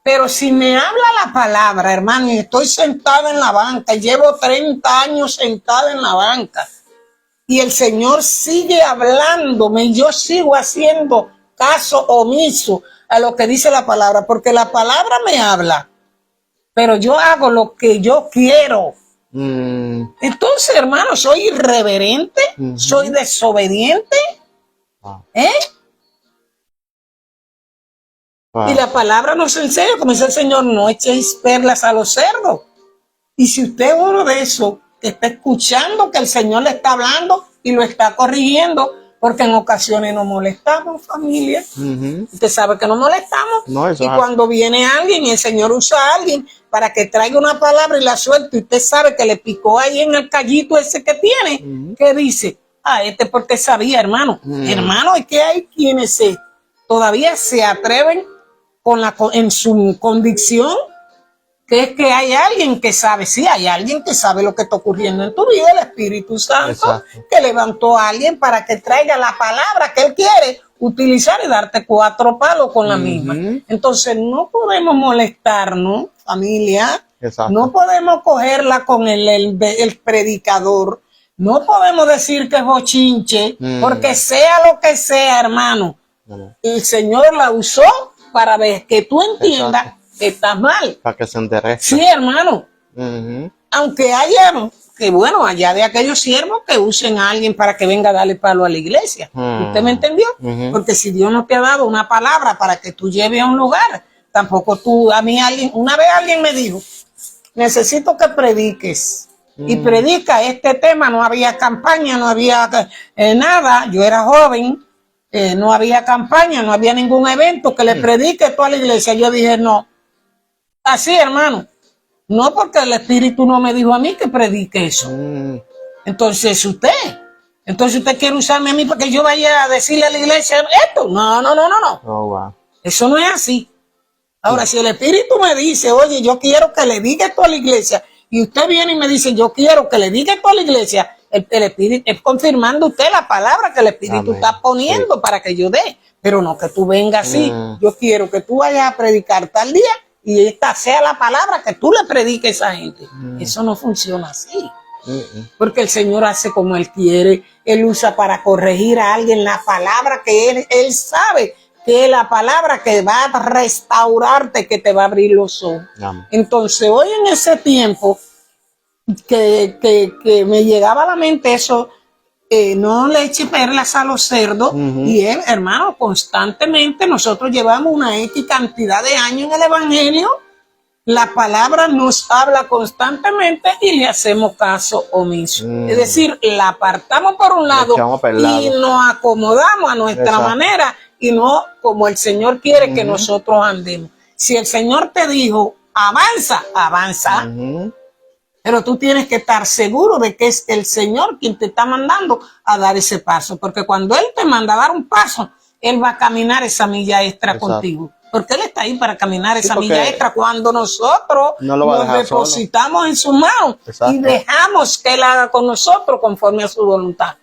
Pero si me habla la palabra, hermano, y estoy sentada en la banca, llevo 30 años sentada en la banca, y el Señor sigue hablándome y yo sigo haciendo caso omiso a lo que dice la palabra, porque la palabra me habla, pero yo hago lo que yo quiero. Entonces, hermano, soy irreverente, soy desobediente. Y la palabra nos enseña, como dice el Señor, no echéis perlas a los cerdos. Y si usted es uno de esos que está escuchando que el Señor le está hablando y lo está corrigiendo, porque en ocasiones nos molestamos, familia. Usted sabe que nos molestamos. Y cuando viene alguien y el Señor usa a alguien para que traiga una palabra y la suelte, y usted sabe que le picó ahí en el callito ese que tiene, ¿qué dice? Porque sabía, hermano. Hermano, es que hay quienes todavía se atreven en su convicción, que es que hay alguien que sabe, sí, hay alguien que sabe lo que está ocurriendo en tu vida, el Espíritu Santo, que levantó a alguien para que traiga la palabra que él quiere utilizar y darte 4 palos con la misma. Entonces no podemos molestarnos, familia, no podemos cogerla con el predicador, no podemos decir que es bochinche, porque sea lo que sea, hermano, el Señor la usó para ver que tú entiendas que estás mal. Para que se enderece. Sí, hermano. Aunque haya, que bueno, allá de aquellos siervos que usen a alguien para que venga a darle palo a la iglesia. ¿Usted me entendió? Porque si Dios no te ha dado una palabra para que tú lleves a un lugar, tampoco tú, una vez alguien me dijo, necesito que prediques. Y predica este tema, no había campaña, no había nada, yo era joven. No había campaña, no había ningún evento que le predique toda la iglesia. Yo dije, no. Así, hermano. No, porque el Espíritu no me dijo a mí que predique eso. Entonces usted quiere usarme a mí para que yo vaya a decirle a la iglesia esto. No. Wow. Eso no es así. Ahora, si el Espíritu me dice, oye, yo quiero que le diga esto a la iglesia, y usted viene y me dice, yo quiero que le diga esto a la iglesia, el Espíritu es confirmando usted la palabra que el Espíritu está poniendo para que yo dé, pero no que tú vengas así. Yo quiero que tú vayas a predicar tal día y esta sea la palabra que tú le prediques a esa gente. Eso no funciona así. Porque el Señor hace como Él quiere. Él usa para corregir a alguien la palabra que Él sabe que es la palabra que va a restaurarte, que te va a abrir los ojos. Entonces, hoy en ese tiempo que me llegaba a la mente eso, no le eche perlas a los cerdos. Y hermano, constantemente nosotros llevamos una X cantidad de años en el Evangelio, la palabra nos habla constantemente y le hacemos caso omiso. Es decir, la apartamos por un lado y nos acomodamos a nuestra manera y no como el Señor quiere que nosotros andemos. Si el Señor te dijo, avanza, avanza. Pero tú tienes que estar seguro de que es el Señor quien te está mandando a dar ese paso. Porque cuando Él te manda a dar un paso, Él va a caminar esa milla extra contigo. Porque Él está ahí para caminar esa milla extra cuando nosotros nos depositamos en su mano y dejamos que Él haga con nosotros conforme a su voluntad.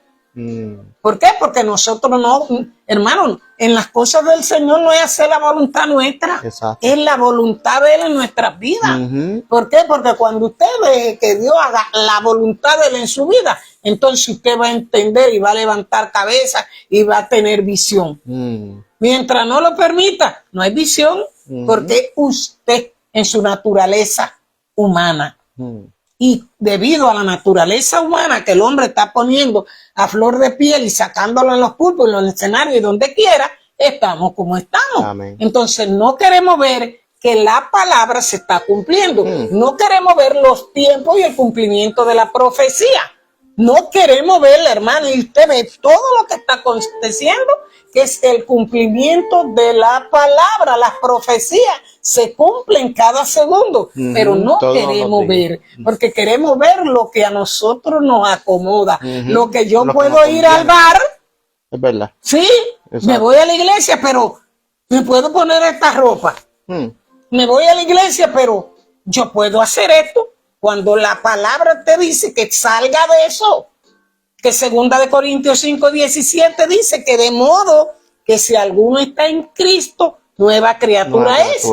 ¿Por qué? Porque nosotros no, hermano, en las cosas del Señor no es hacer la voluntad nuestra, Exacto. es la voluntad de Él en nuestras vidas. ¿Por qué? Porque cuando usted ve que Dios haga la voluntad de Él en su vida, entonces usted va a entender y va a levantar cabeza y va a tener visión. Mientras no lo permita, no hay visión, porque usted en su naturaleza humana. Y debido a la naturaleza humana que el hombre está poniendo a flor de piel y sacándolo en los púlpitos, en los escenarios y donde quiera, estamos como estamos. Amén. Entonces no queremos ver que la palabra se está cumpliendo. No queremos ver los tiempos y el cumplimiento de la profecía. No queremos verla, hermano, y usted ve todo lo que está aconteciendo, que es el cumplimiento de la palabra. Las profecías se cumplen cada segundo, pero no queremos ver, porque queremos ver lo que a nosotros nos acomoda, lo que yo puedo ir al bar. Es verdad. Sí, me voy a la iglesia, pero me puedo poner esta ropa. Me voy a la iglesia, pero yo puedo hacer esto. Cuando la palabra te dice que salga de eso, que 2 Corintios 5:17 dice que de modo que si alguno está en Cristo, nueva criatura es.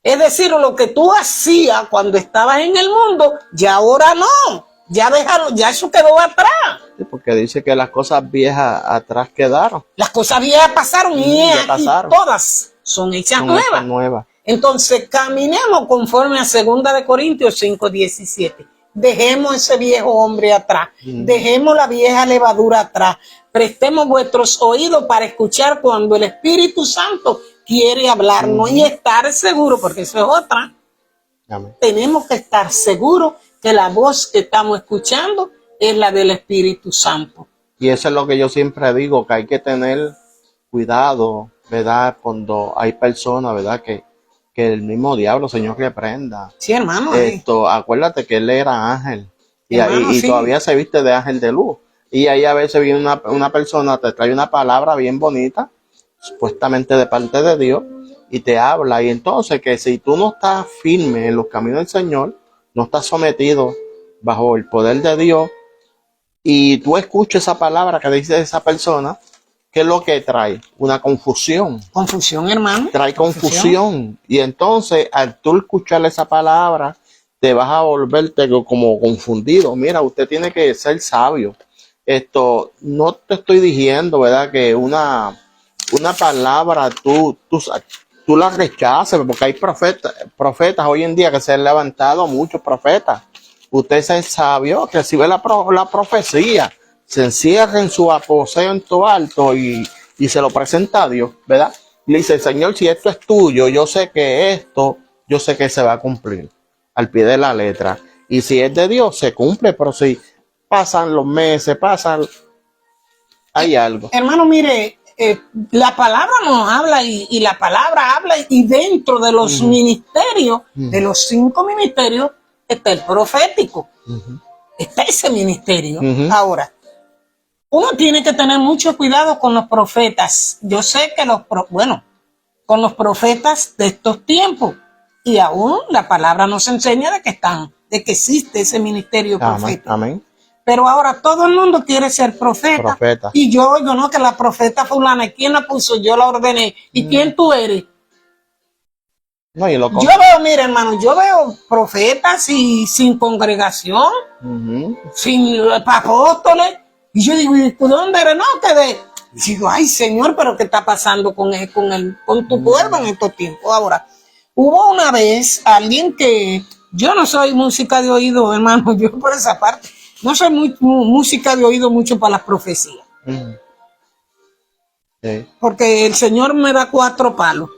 Es decir, lo que tú hacías cuando estabas en el mundo, ya ahora no. Ya déjalo, ya eso quedó atrás. Sí, porque dice que las cosas viejas atrás quedaron. Las cosas viejas pasaron y aquí todas son hechas nuevas. Entonces, caminemos conforme a 2 Corintios 5:17. Dejemos ese viejo hombre atrás. Dejemos la vieja levadura atrás. Prestemos vuestros oídos para escuchar cuando el Espíritu Santo quiere hablarnos y estar seguro, porque eso es otra. Amén. Tenemos que estar seguros que la voz que estamos escuchando es la del Espíritu Santo. Y eso es lo que yo siempre digo, que hay que tener cuidado, ¿verdad? Cuando hay personas, ¿verdad? Que el mismo diablo, Señor, reprenda. Sí, hermano. Acuérdate que él era ángel. Hermano, y todavía se viste de ángel de luz. Y ahí a veces viene una persona, te trae una palabra bien bonita, supuestamente de parte de Dios, y te habla. Y entonces que si tú no estás firme en los caminos del Señor, no estás sometido bajo el poder de Dios, y tú escuchas esa palabra que dice esa persona, ¿qué es lo que trae? Una confusión. Confusión, hermano. Trae confusión. Y entonces, al tú escuchar esa palabra, te vas a volverte como confundido. Mira, usted tiene que ser sabio. No te estoy diciendo, ¿verdad? Que una palabra tú la rechaces, porque hay profetas hoy en día que se han levantado, muchos profetas. Usted es sabio, recibe la profecía, se encierra en su aposento alto y se lo presenta a Dios, ¿verdad? Y le dice, Señor, si esto es tuyo, yo sé que se va a cumplir al pie de la letra. Y si es de Dios, se cumple, pero si pasan los meses, hay algo. Hermano, mire, la palabra nos habla y la palabra habla y dentro de los ministerios, de los 5 ministerios, está el profético. Está ese ministerio. Ahora, uno tiene que tener mucho cuidado con los profetas. Yo sé que con los profetas de estos tiempos. Y aún la palabra nos enseña de que existe ese ministerio profético. Amén. Pero ahora todo el mundo quiere ser profeta. Y yo oigo, no, que la profeta fulana, ¿y quién la puso? Yo la ordené. ¿Y quién tú eres? No, yo veo, mira, hermano, yo veo profetas y sin congregación, sin apóstoles. Y yo digo, ¿y dónde eres? No, digo, ay, Señor, pero ¿qué está pasando con tu pueblo en estos tiempos? Ahora, hubo una vez alguien que, yo no soy música de oído, hermano, yo por esa parte, no soy música de oído mucho para las profecías. Porque el Señor me da 4 palos.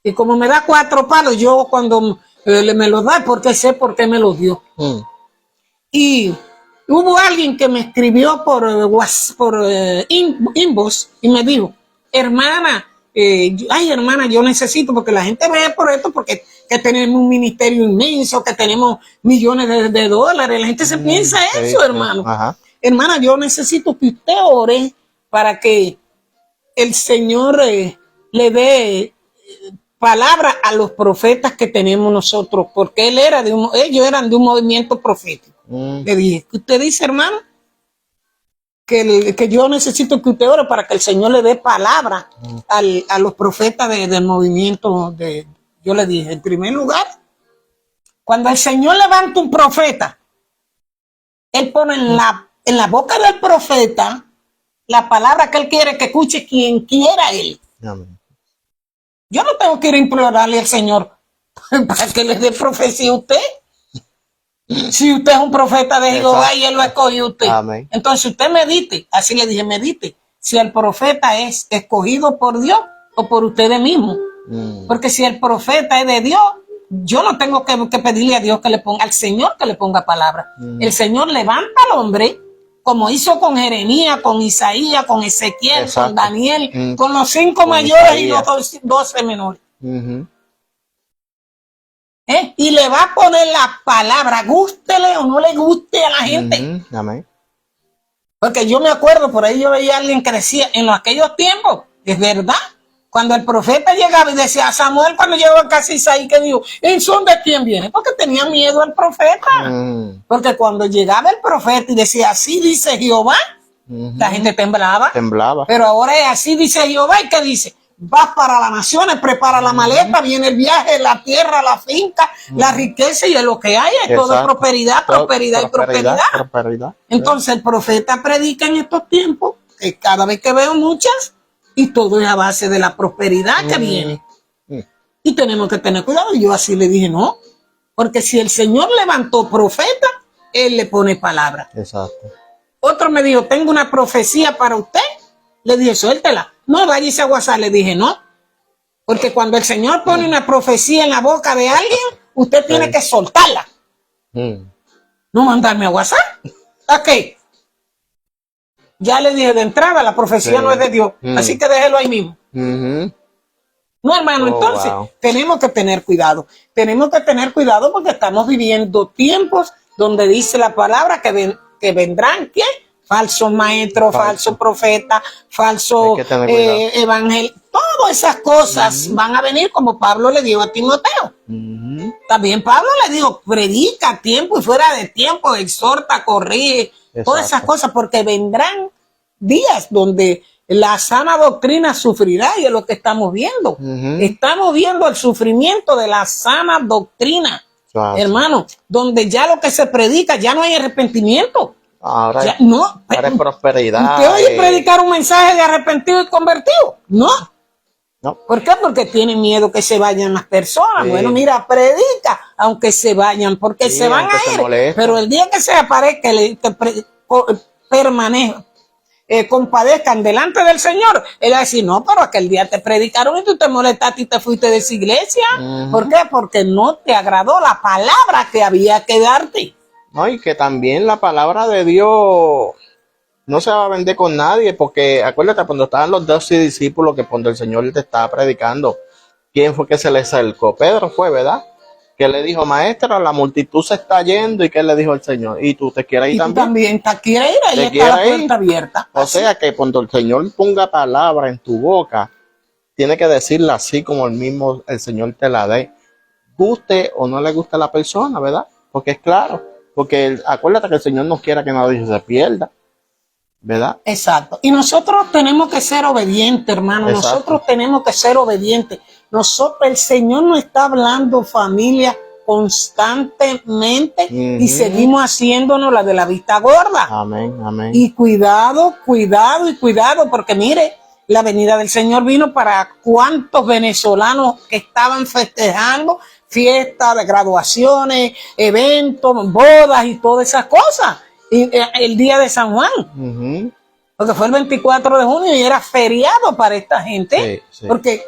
Y como me da 4 palos, yo cuando me los da, porque sé por qué me los dio. Y hubo alguien que me escribió por inbox y me dijo, hermana, hermana, yo necesito, porque la gente ve por esto, porque que tenemos un ministerio inmenso, que tenemos millones de dólares, la gente se piensa eso, hermano. Hermana, yo necesito que usted ore para que el Señor le dé palabra a los profetas que tenemos nosotros, porque ellos eran de un movimiento profético. Le dije, ¿qué usted dice, hermano? que yo necesito que usted ore para que el Señor le dé palabra a los profetas del movimiento. Yo le dije, en primer lugar, cuando el Señor levanta un profeta, Él pone en la boca del profeta la palabra que Él quiere que escuche quien quiera Él. Amén. Yo no tengo que ir a implorarle al Señor para que le dé profecía a usted. Si usted es un profeta de Jehová y Él lo escogió a usted. Amén. Entonces usted medite, así le dije, medite, si el profeta es escogido por Dios o por ustedes mismos. Porque si el profeta es de Dios, yo no tengo que pedirle a Dios que le ponga, al Señor que le ponga palabra. El Señor levanta al hombre, como hizo con Jeremías, con Isaías, con Ezequiel, con Daniel, con los 5 mayores y los 12 menores. Y le va a poner la palabra, gústele o no le guste a la gente. Amén. Porque yo me acuerdo, por ahí yo veía a alguien que decía, en aquellos tiempos, es verdad, cuando el profeta llegaba y decía, Samuel cuando llegó a casa Isaí, que dijo, ¿en son de quién viene? Porque tenía miedo al profeta. Porque cuando llegaba el profeta y decía, así dice Jehová, la gente temblaba. Pero ahora es así dice Jehová, ¿y qué dice? Vas para las naciones, prepara la maleta, viene el viaje, la tierra, la finca, la riqueza y lo que hay, es todo prosperidad, prosperidad y prosperidad. Entonces el profeta predica en estos tiempos, que cada vez que veo muchas, y todo es a base de la prosperidad que viene. Y tenemos que tener cuidado. Y yo así le dije, no, porque si el Señor levantó profeta, Él le pone palabra. Exacto. Otro me dijo, tengo una profecía para usted. Le dije, suéltela. No, váyase a WhatsApp. Le dije, no. Porque cuando el Señor pone una profecía en la boca de alguien, usted tiene que soltarla. No mandarme a WhatsApp. Ok. Ya le dije de entrada, la profecía no es de Dios. Así que déjelo ahí mismo. No, hermano, entonces tenemos que tener cuidado. Tenemos que tener cuidado porque estamos viviendo tiempos donde dice la palabra que vendrán, ¿qué? Falsos maestros, falsos profetas, falsos evangelios. Todas esas cosas van a venir como Pablo le dijo a Timoteo. También Pablo le dijo, predica a tiempo y fuera de tiempo, exhorta, corrige, todas esas cosas, porque vendrán días donde la sana doctrina sufrirá y es lo que estamos viendo. Estamos viendo el sufrimiento de la sana doctrina, hermano, donde ya lo que se predica ya no hay arrepentimiento. Ahora, ya, no, ahora es prosperidad. ¿Usted oye predicar un mensaje de arrepentido y convertido? No. No. ¿Por qué? Porque tienen miedo que se vayan las personas. Bueno, mira, predica, aunque se vayan, porque se van a ir. Pero el día que se aparezca, compadezcan delante del Señor, él va a decir, no, pero aquel día te predicaron y tú te molestaste y te fuiste de esa iglesia. ¿Por qué? Porque no te agradó la palabra que había que darte. No, y que también la palabra de Dios no se va a vender con nadie, porque acuérdate cuando estaban los 12 discípulos que cuando el Señor te estaba predicando, ¿quién fue que se le acercó? Pedro fue, ¿verdad? Que le dijo, maestro, la multitud se está yendo, y ¿qué le dijo el Señor? ¿Y tú te quieres ir también? También te quieres ir, ahí está la puerta abierta. O sea que cuando el Señor ponga palabra en tu boca, tiene que decirla así como el Señor te la dé. Guste o no le guste a la persona, ¿verdad? Porque es claro. Porque acuérdate que el Señor no quiere que nadie se pierda, ¿verdad? Exacto. Y nosotros tenemos que ser obedientes, hermano. Exacto. Nosotros tenemos que ser obedientes. El Señor nos está hablando, familia, constantemente y seguimos haciéndonos la de la vista gorda. Amén, amén. Y cuidado, porque mire, la venida del Señor vino para cuántos venezolanos que estaban festejando fiestas de graduaciones, eventos, bodas y todas esas cosas. Y el día de San Juan, porque fue el 24 de junio y era feriado para esta gente, porque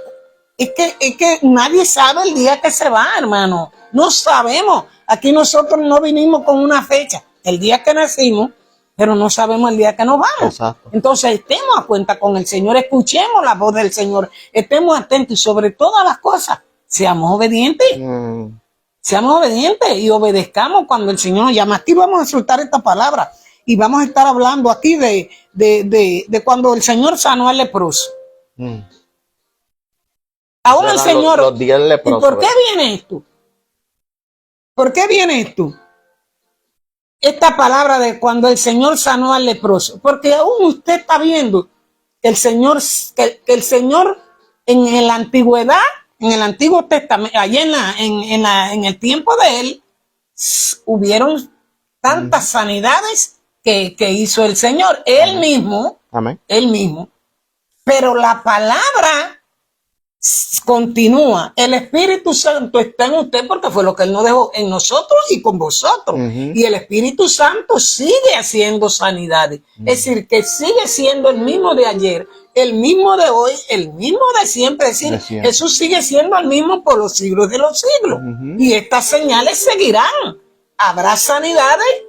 es que nadie sabe el día que se va, hermano. No sabemos. Aquí nosotros no vinimos con una fecha, el día que nacimos, pero no sabemos el día que nos vamos. Exacto. Entonces estemos a cuenta con el Señor, escuchemos la voz del Señor, estemos atentos y sobre todas las cosas, seamos obedientes. Seamos obedientes y obedezcamos cuando el Señor nos llama. Aquí vamos a soltar esta palabra y vamos a estar hablando aquí de cuando el Señor sanó al leproso. Ahora el Señor... Los días leprosos, ¿Y por qué viene esto? ¿Por qué viene esto? esta palabra de cuando el Señor sanó al leproso, porque aún usted está viendo que el Señor, que el Señor en la antigüedad, en el Antiguo Testamento, allá en el tiempo de él, hubieron tantas sanidades que hizo el Señor, él mismo, él mismo, pero la palabra continúa. El Espíritu Santo está en usted porque fue lo que Él nos dejó en nosotros y con vosotros. Y el Espíritu Santo sigue haciendo sanidades. Es decir, que sigue siendo el mismo de ayer, el mismo de hoy, el mismo de siempre. Es decir, Jesús sigue siendo el mismo por los siglos de los siglos. Y estas señales seguirán. Habrá sanidades,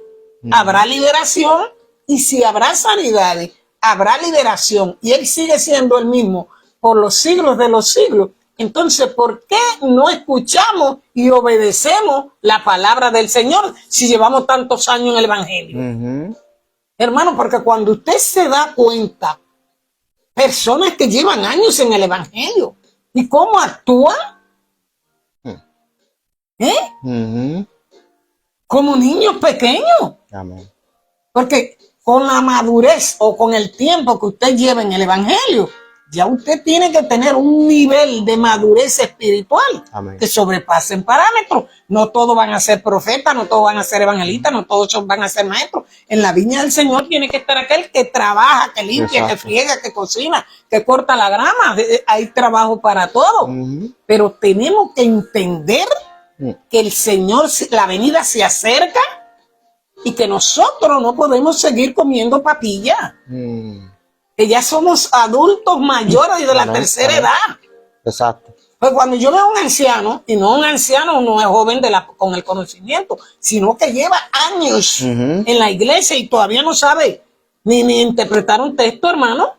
habrá liberación. Y si habrá sanidades, habrá liberación. Y Él sigue siendo el mismo por los siglos de los siglos. Entonces, ¿por qué no escuchamos y obedecemos la palabra del Señor si llevamos tantos años en el Evangelio? Hermano, porque cuando usted se da cuenta, personas que llevan años en el Evangelio, ¿y cómo actúan? Como niños pequeños. Amén. Porque con la madurez o con el tiempo que usted lleva en el Evangelio, ya usted tiene que tener un nivel de madurez espiritual. Amén. Que sobrepasen parámetros. No todos van a ser profetas, no todos van a ser evangelistas, no todos van a ser maestros. En la viña del Señor tiene que estar aquel que trabaja, que limpia, exacto, que friega, que cocina, que corta la grama. Hay trabajo para todo. Pero tenemos que entender que el Señor, la venida se acerca y que nosotros no podemos seguir comiendo papilla. Que ya somos adultos mayores y de la tercera edad. Exacto. Pues cuando yo veo a un anciano, y no un anciano no es joven con el conocimiento, sino que lleva años en la iglesia y todavía no sabe ni interpretar un texto, hermano.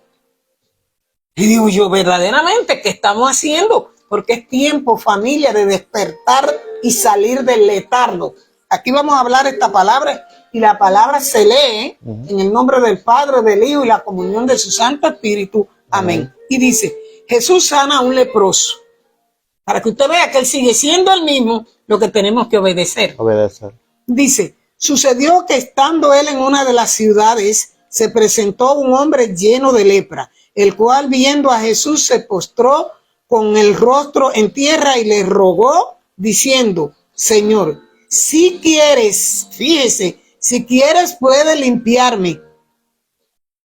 Y digo yo, verdaderamente, ¿qué estamos haciendo? Porque es tiempo, familia, de despertar y salir del letargo. Aquí vamos a hablar esta palabra. Y la palabra se lee en el nombre del Padre, del Hijo y la comunión de su Santo Espíritu. Amén. Y dice, Jesús sana a un leproso. Para que usted vea que Él sigue siendo el mismo, lo que tenemos que obedecer. Dice, sucedió que estando Él en una de las ciudades, se presentó un hombre lleno de lepra, el cual viendo a Jesús se postró con el rostro en tierra y le rogó, diciendo, Señor, si quieres, fíjese, si quieres puede limpiarme.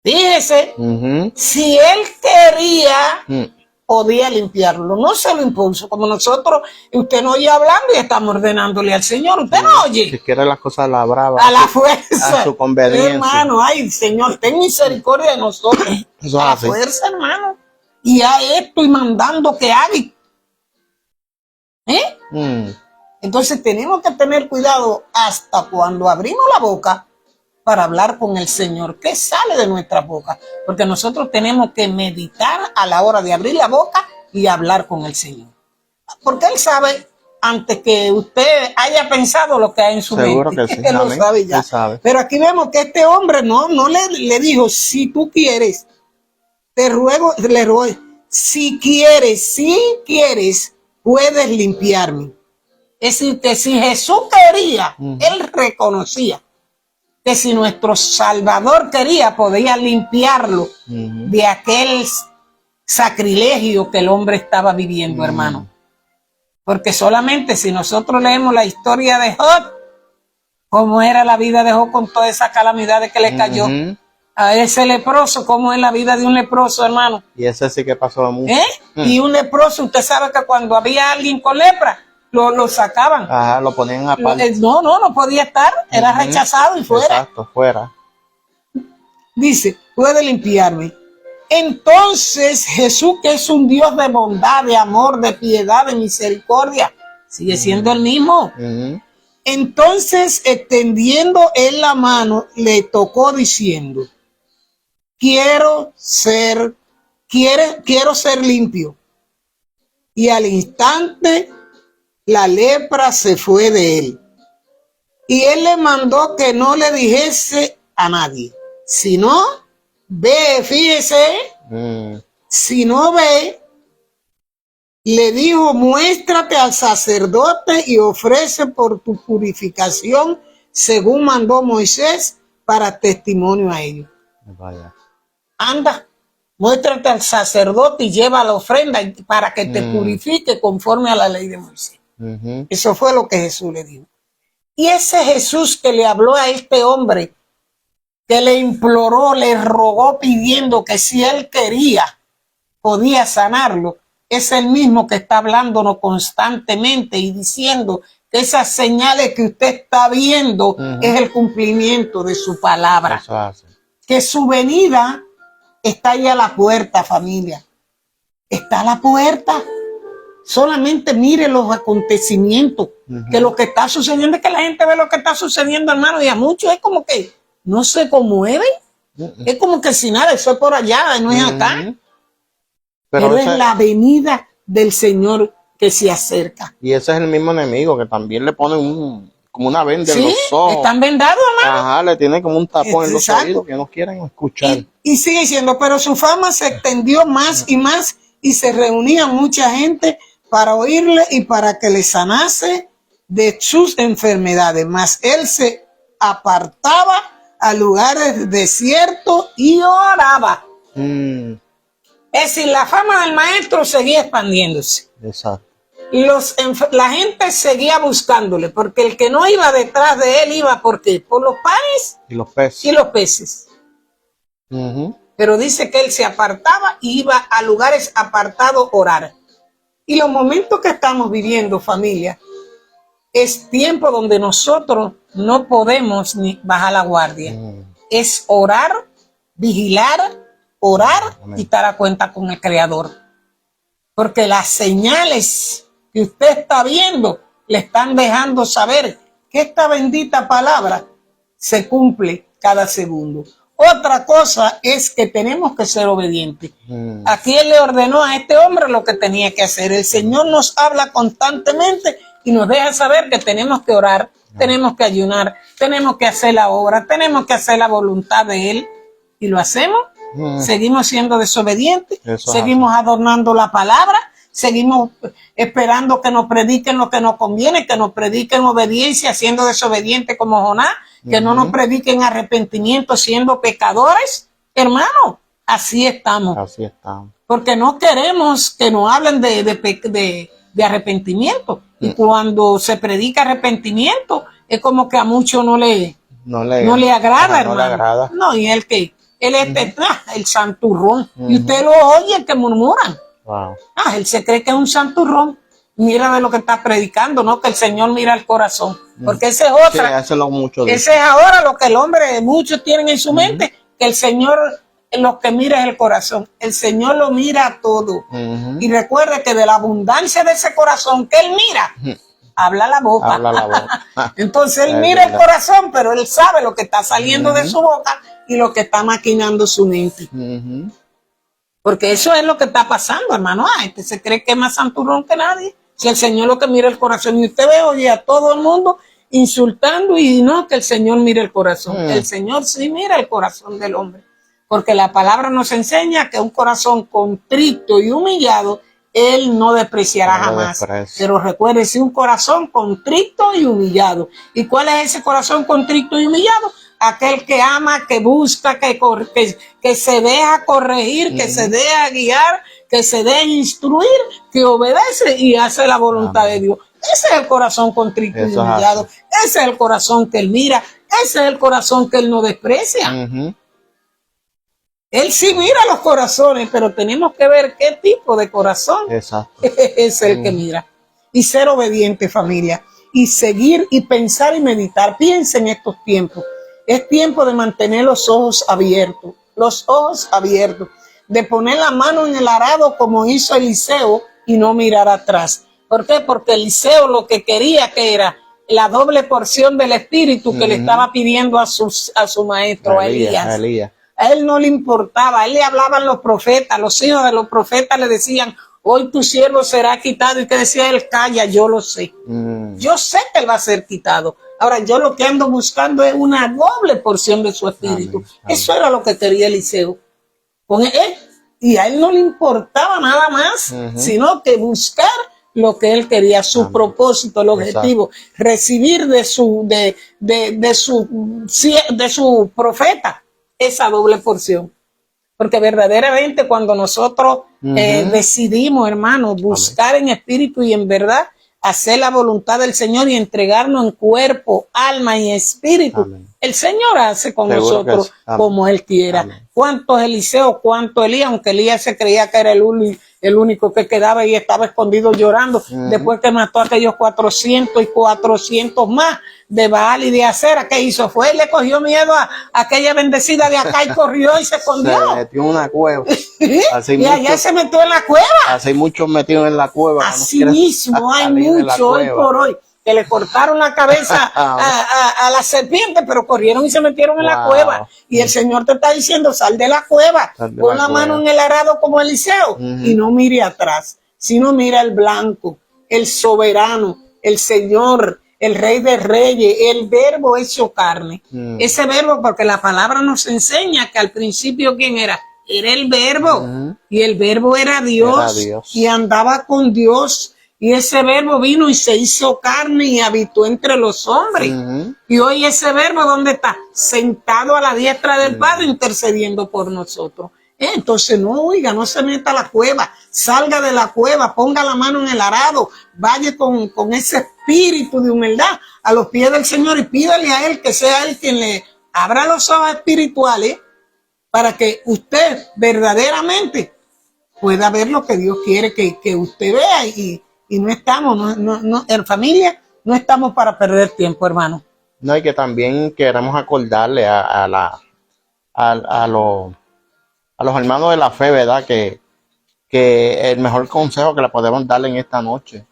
Fíjese, si él quería, podía limpiarlo. No se lo impuso, como nosotros, usted no oye hablando y estamos ordenándole al Señor. Usted no oye. Si quiere las cosas las brava. A la fuerza. A su conveniencia. Hermano, ay, Señor, ten misericordia de nosotros. Eso a la fuerza, hermano. Y a esto y mandando que haga. Entonces tenemos que tener cuidado hasta cuando abrimos la boca para hablar con el Señor. ¿Qué sale de nuestra boca? Porque nosotros tenemos que meditar a la hora de abrir la boca y hablar con el Señor. Porque Él sabe antes que usted haya pensado lo que hay en su mente. Seguro que sí. Él lo sabe ya. Sabe. Pero aquí vemos que este hombre no le dijo, si tú quieres, te ruego, le ruego, si quieres, puedes limpiarme. Es decir, que si Jesús quería, Él reconocía que si nuestro Salvador quería, podía limpiarlo de aquel sacrilegio que el hombre estaba viviendo, hermano. Porque solamente si nosotros leemos la historia de Job, cómo era la vida de Job con todas esas calamidades que le cayó a ese leproso, cómo es la vida de un leproso, hermano. Y ese sí que pasó mucho. Y un leproso, usted sabe que cuando había alguien con lepra, lo sacaban. Ajá, lo ponían aparte. No podía estar, era rechazado y fuera. Exacto, fuera. Dice, puede limpiarme. Entonces Jesús, que es un Dios de bondad, de amor, de piedad, de misericordia, sigue siendo el mismo. Entonces, extendiendo él la mano, le tocó diciendo, quiero ser limpio. Y al instante la lepra se fue de él. Y él le mandó que no le dijese a nadie, sino ve, fíjese, si no ve, le dijo, muéstrate al sacerdote y ofrece por tu purificación según mandó Moisés, para testimonio a ellos. Vaya. Anda, muéstrate al sacerdote y lleva la ofrenda para que te purifique conforme a la ley de Moisés. Eso fue lo que Jesús le dijo. Y ese Jesús que le habló a este hombre, que le imploró, le rogó pidiendo que si él quería, podía sanarlo, es el mismo que está hablándonos constantemente y diciendo que esas señales que usted está viendo es el cumplimiento de su palabra. Eso hace. Que su venida está ahí a la puerta, familia. Está a la puerta. Solamente mire los acontecimientos, que lo que está sucediendo es que la gente ve lo que está sucediendo, hermano, y a muchos es como que no se conmueven. Es como que si nada, eso es por allá, no es acá. Pero es la venida del Señor que se acerca. Y ese es el mismo enemigo que también le pone como una venda en los ojos. Están vendados, hermano. Ajá, le tiene como un tapón en los oídos que no quieren escuchar. Y sigue diciendo, pero su fama se extendió más y más y se reunía mucha gente para oírle y para que le sanase de sus enfermedades. Mas él se apartaba a lugares desiertos y oraba. Es decir, la fama del maestro seguía expandiéndose. Exacto. La gente seguía buscándole, porque el que no iba detrás de él iba ¿por qué? Por los panes y los peces. Y los peces. Pero dice que él se apartaba y iba a lugares apartados a orar. Y los momentos que estamos viviendo, familia, es tiempo donde nosotros no podemos ni bajar la guardia. Es orar, vigilar, orar y estar a cuenta con el Creador. Porque las señales que usted está viendo le están dejando saber que esta bendita palabra se cumple cada segundo. Otra cosa es que tenemos que ser obedientes. Aquí él le ordenó a este hombre lo que tenía que hacer. El Señor nos habla constantemente y nos deja saber que tenemos que orar, tenemos que ayunar, tenemos que hacer la obra, tenemos que hacer la voluntad de Él. ¿Y lo hacemos? Seguimos siendo desobedientes, seguimos adornando la palabra, seguimos esperando que nos prediquen lo que nos conviene, que nos prediquen obediencia siendo desobedientes como Jonás, que no nos prediquen arrepentimiento siendo pecadores. Hermano, así estamos. Así estamos. Porque no queremos que nos hablen de arrepentimiento. Y cuando se predica arrepentimiento, es como que a muchos no le agrada, hermano. No le agrada. No, y el que él es el santurrón. Y usted lo oye que murmuran. Wow. Él se cree que es un santurrón. Mira de lo que está predicando, ¿no? Que el Señor mira el corazón. Porque esa es otra. Sí, ese es ahora lo que el hombre, muchos tienen en su mente, que el Señor lo que mira es el corazón. El Señor lo mira todo. Y recuerde que de la abundancia de ese corazón que Él mira, habla la boca. Entonces Él mira el corazón, pero Él sabe lo que está saliendo de su boca y lo que está maquinando su mente. Porque eso es lo que está pasando, hermano. Este se cree que es más santurrón que nadie. Si el Señor lo que mira el corazón, y usted ve oye a todo el mundo insultando y no que el Señor mire el corazón. El Señor sí mira el corazón del hombre. Porque la palabra nos enseña que un corazón contrito y humillado, Él no despreciará jamás. Pero recuerde, si un corazón contrito y humillado. ¿Y cuál es ese corazón contrito y humillado? Aquel que ama, que busca, que se deja corregir, que se deja guiar, que se deja instruir, que obedece y hace la voluntad de Dios. Ese es el corazón contrito y humillado. Ese es el corazón que Él mira. Ese es el corazón que Él no desprecia. Él sí mira los corazones, pero tenemos que ver qué tipo de corazón es el que mira. Y ser obediente, familia. Y seguir y pensar y meditar. Piensa en estos tiempos. Es tiempo de mantener los ojos abiertos. Los ojos abiertos. De poner la mano en el arado como hizo Eliseo y no mirar atrás. ¿Por qué? Porque Eliseo lo que quería que era la doble porción del espíritu que le estaba pidiendo a su maestro, a Elías. A él no le importaba, a él le hablaban los profetas, los hijos de los profetas le decían, hoy tu siervo será quitado. Y que decía él, calla, yo lo sé. Yo sé que él va a ser quitado. Ahora, yo lo que ando buscando es una doble porción de su espíritu. Eso era lo que quería Eliseo. Con él, y a él no le importaba nada más, sino que buscar lo que él quería, su Amén. propósito, el objetivo, recibir de su profeta esa doble porción. Porque verdaderamente cuando nosotros decidimos, hermano, buscar en espíritu y en verdad, hacer la voluntad del Señor y entregarnos en cuerpo, alma y espíritu, Amén. el Señor hace con nosotros Sí. como Él quiera. Amén. ¿Cuántos Eliseo, cuánto Elías? Aunque Elías se creía que era el único que quedaba y estaba escondido llorando después que mató a aquellos 400 y 400 más de Baal y de Acera. ¿Qué hizo? Fue y le cogió miedo a aquella bendecida de acá y corrió y se escondió. Se metió en una cueva. Y allá se metió en la cueva. Así muchos metidos en la cueva. Así mismo hay muchos hoy por hoy que le cortaron la cabeza a la serpiente, pero corrieron y se metieron en la cueva. Y el Señor te está diciendo, sal de la cueva, pon la mano en el arado como Eliseo y no mire atrás, sino mira el blanco, el soberano, el Señor, el Rey de Reyes, el Verbo hecho carne. Ese Verbo, porque la palabra nos enseña que al principio, ¿quién era? Era el Verbo. Y el Verbo era Dios. Y andaba con Dios. Y ese Verbo vino y se hizo carne y habitó entre los hombres. Y hoy ese Verbo, ¿dónde está? Sentado a la diestra del Padre, intercediendo por nosotros. Entonces, no, oiga, no se meta a la cueva. Salga de la cueva, ponga la mano en el arado. Vaya con ese espíritu de humildad a los pies del Señor y pídale a Él que sea Él quien le abra los ojos espirituales para que usted verdaderamente pueda ver lo que Dios quiere que usted vea y no estamos, en familia, no estamos para perder tiempo, hermano. No, y que también queremos acordarle a los hermanos de la fe, ¿verdad? Que el mejor consejo que le podemos darle en esta noche,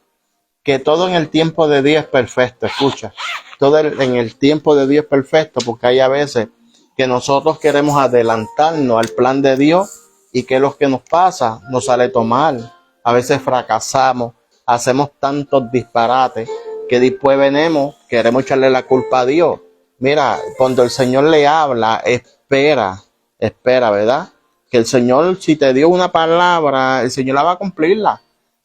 que todo en el tiempo de Dios es perfecto, escucha, todo en el tiempo de Dios es perfecto, porque hay a veces que nosotros queremos adelantarnos al plan de Dios y que lo que nos pasa nos sale tomar, a veces fracasamos, hacemos tantos disparates que después queremos echarle la culpa a Dios. Mira, cuando el Señor le habla, espera, ¿verdad? Que el Señor, si te dio una palabra, el Señor la va a cumplirla.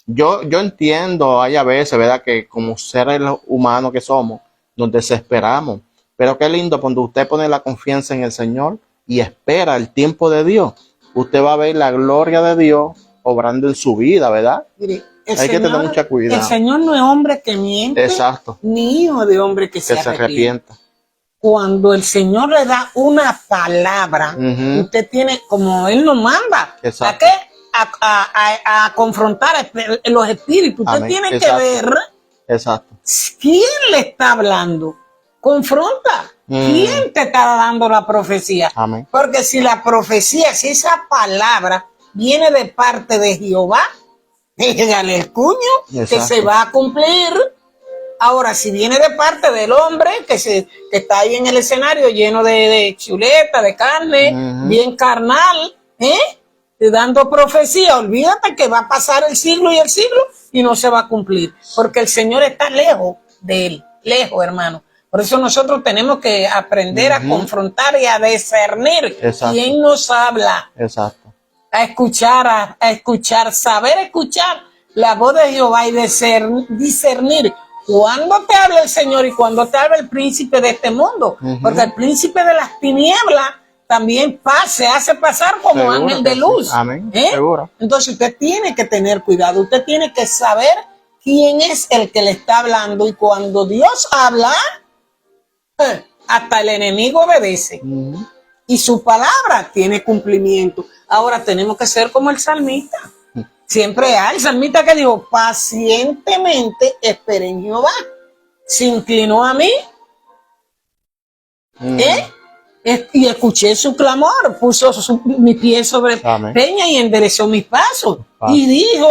Yo entiendo, hay a veces, ¿verdad? Que como seres humanos que somos, nos desesperamos. Pero qué lindo cuando usted pone la confianza en el Señor y espera el tiempo de Dios. Usted va a ver la gloria de Dios obrando en su vida, ¿verdad? Mire, hay que tener mucha cuidado. El Señor no es hombre que miente, exacto, ni hijo de hombre que se arrepienta. Cuando el Señor le da una palabra, usted tiene, como Él nos manda, exacto, ¿a qué? A confrontar los espíritus. Usted tiene exacto, que ver exacto, quién le está hablando. Confronta. ¿Quién te está dando la profecía? Amén. Porque si la profecía, si esa palabra viene de parte de Jehová, dígale el cuño, exacto, que se va a cumplir. Ahora, si viene de parte del hombre que está ahí en el escenario lleno de chuleta, de carne, bien carnal, dando profecía, olvídate que va a pasar el siglo y el siglo y no se va a cumplir, porque el Señor está lejos de él, lejos, hermano. Por eso nosotros tenemos que aprender a confrontar y a discernir quién nos habla. Exacto. A escuchar, saber escuchar la voz de Jehová y discernir cuándo te habla el Señor y cuándo te habla el príncipe de este mundo. Porque el príncipe de las tinieblas también se hace pasar como seguro, ángel de luz. Sí. Amén. Seguro. Entonces usted tiene que tener cuidado, usted tiene que saber quién es el que le está hablando y cuando Dios habla, hasta el enemigo obedece. Y su palabra tiene cumplimiento. Ahora tenemos que ser como el salmista. Siempre hay el salmista que dijo, pacientemente esperé en Jehová. Se inclinó a mí. Y escuché su clamor. Puso mi pie sobre peña y enderezó mis pasos. Y dijo,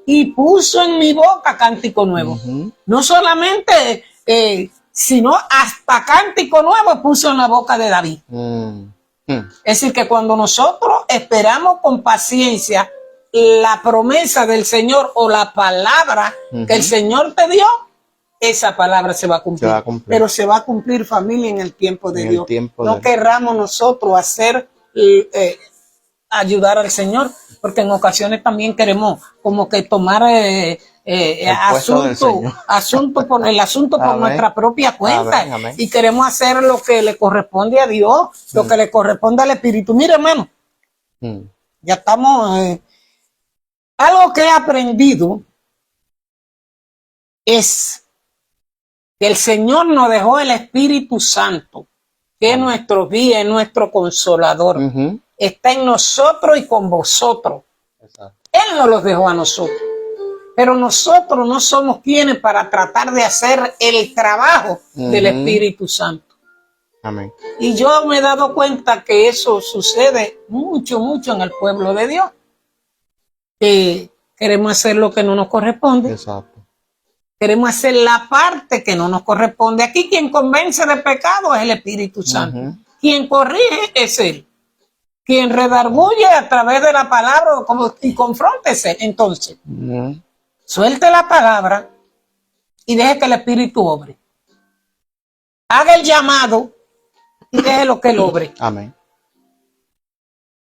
y puso en mi boca cántico nuevo. No solamente... sino hasta cántico nuevo puso en la boca de David. Es decir, que cuando nosotros esperamos con paciencia la promesa del Señor o la palabra que el Señor te dio, esa palabra se va a cumplir. Pero se va a cumplir, familia, en el tiempo de Dios. No querramos nosotros ayudar al Señor, porque en ocasiones también queremos como que tomar asunto por el asunto por nuestra propia cuenta. Amén, amén. Y queremos hacer lo que le corresponde a Dios, lo que le corresponde al Espíritu. Mire, hermano, ya estamos. Algo que he aprendido es que el Señor nos dejó el Espíritu Santo, que es nuestro guía, es nuestro consolador. Está en nosotros y con vosotros. Exacto. Él nos los dejó a nosotros. Pero nosotros no somos quienes para tratar de hacer el trabajo del Espíritu Santo. Amén. Y yo me he dado cuenta que eso sucede mucho, mucho en el pueblo de Dios. Que queremos hacer lo que no nos corresponde. Exacto. Queremos hacer la parte que no nos corresponde. Aquí quien convence de pecado es el Espíritu Santo. Quien corrige es Él. Quien redarguye a través de la palabra y confróntese. Entonces, suelte la palabra y deje que el Espíritu obre. Haga el llamado y deje lo que Él obre. Amén.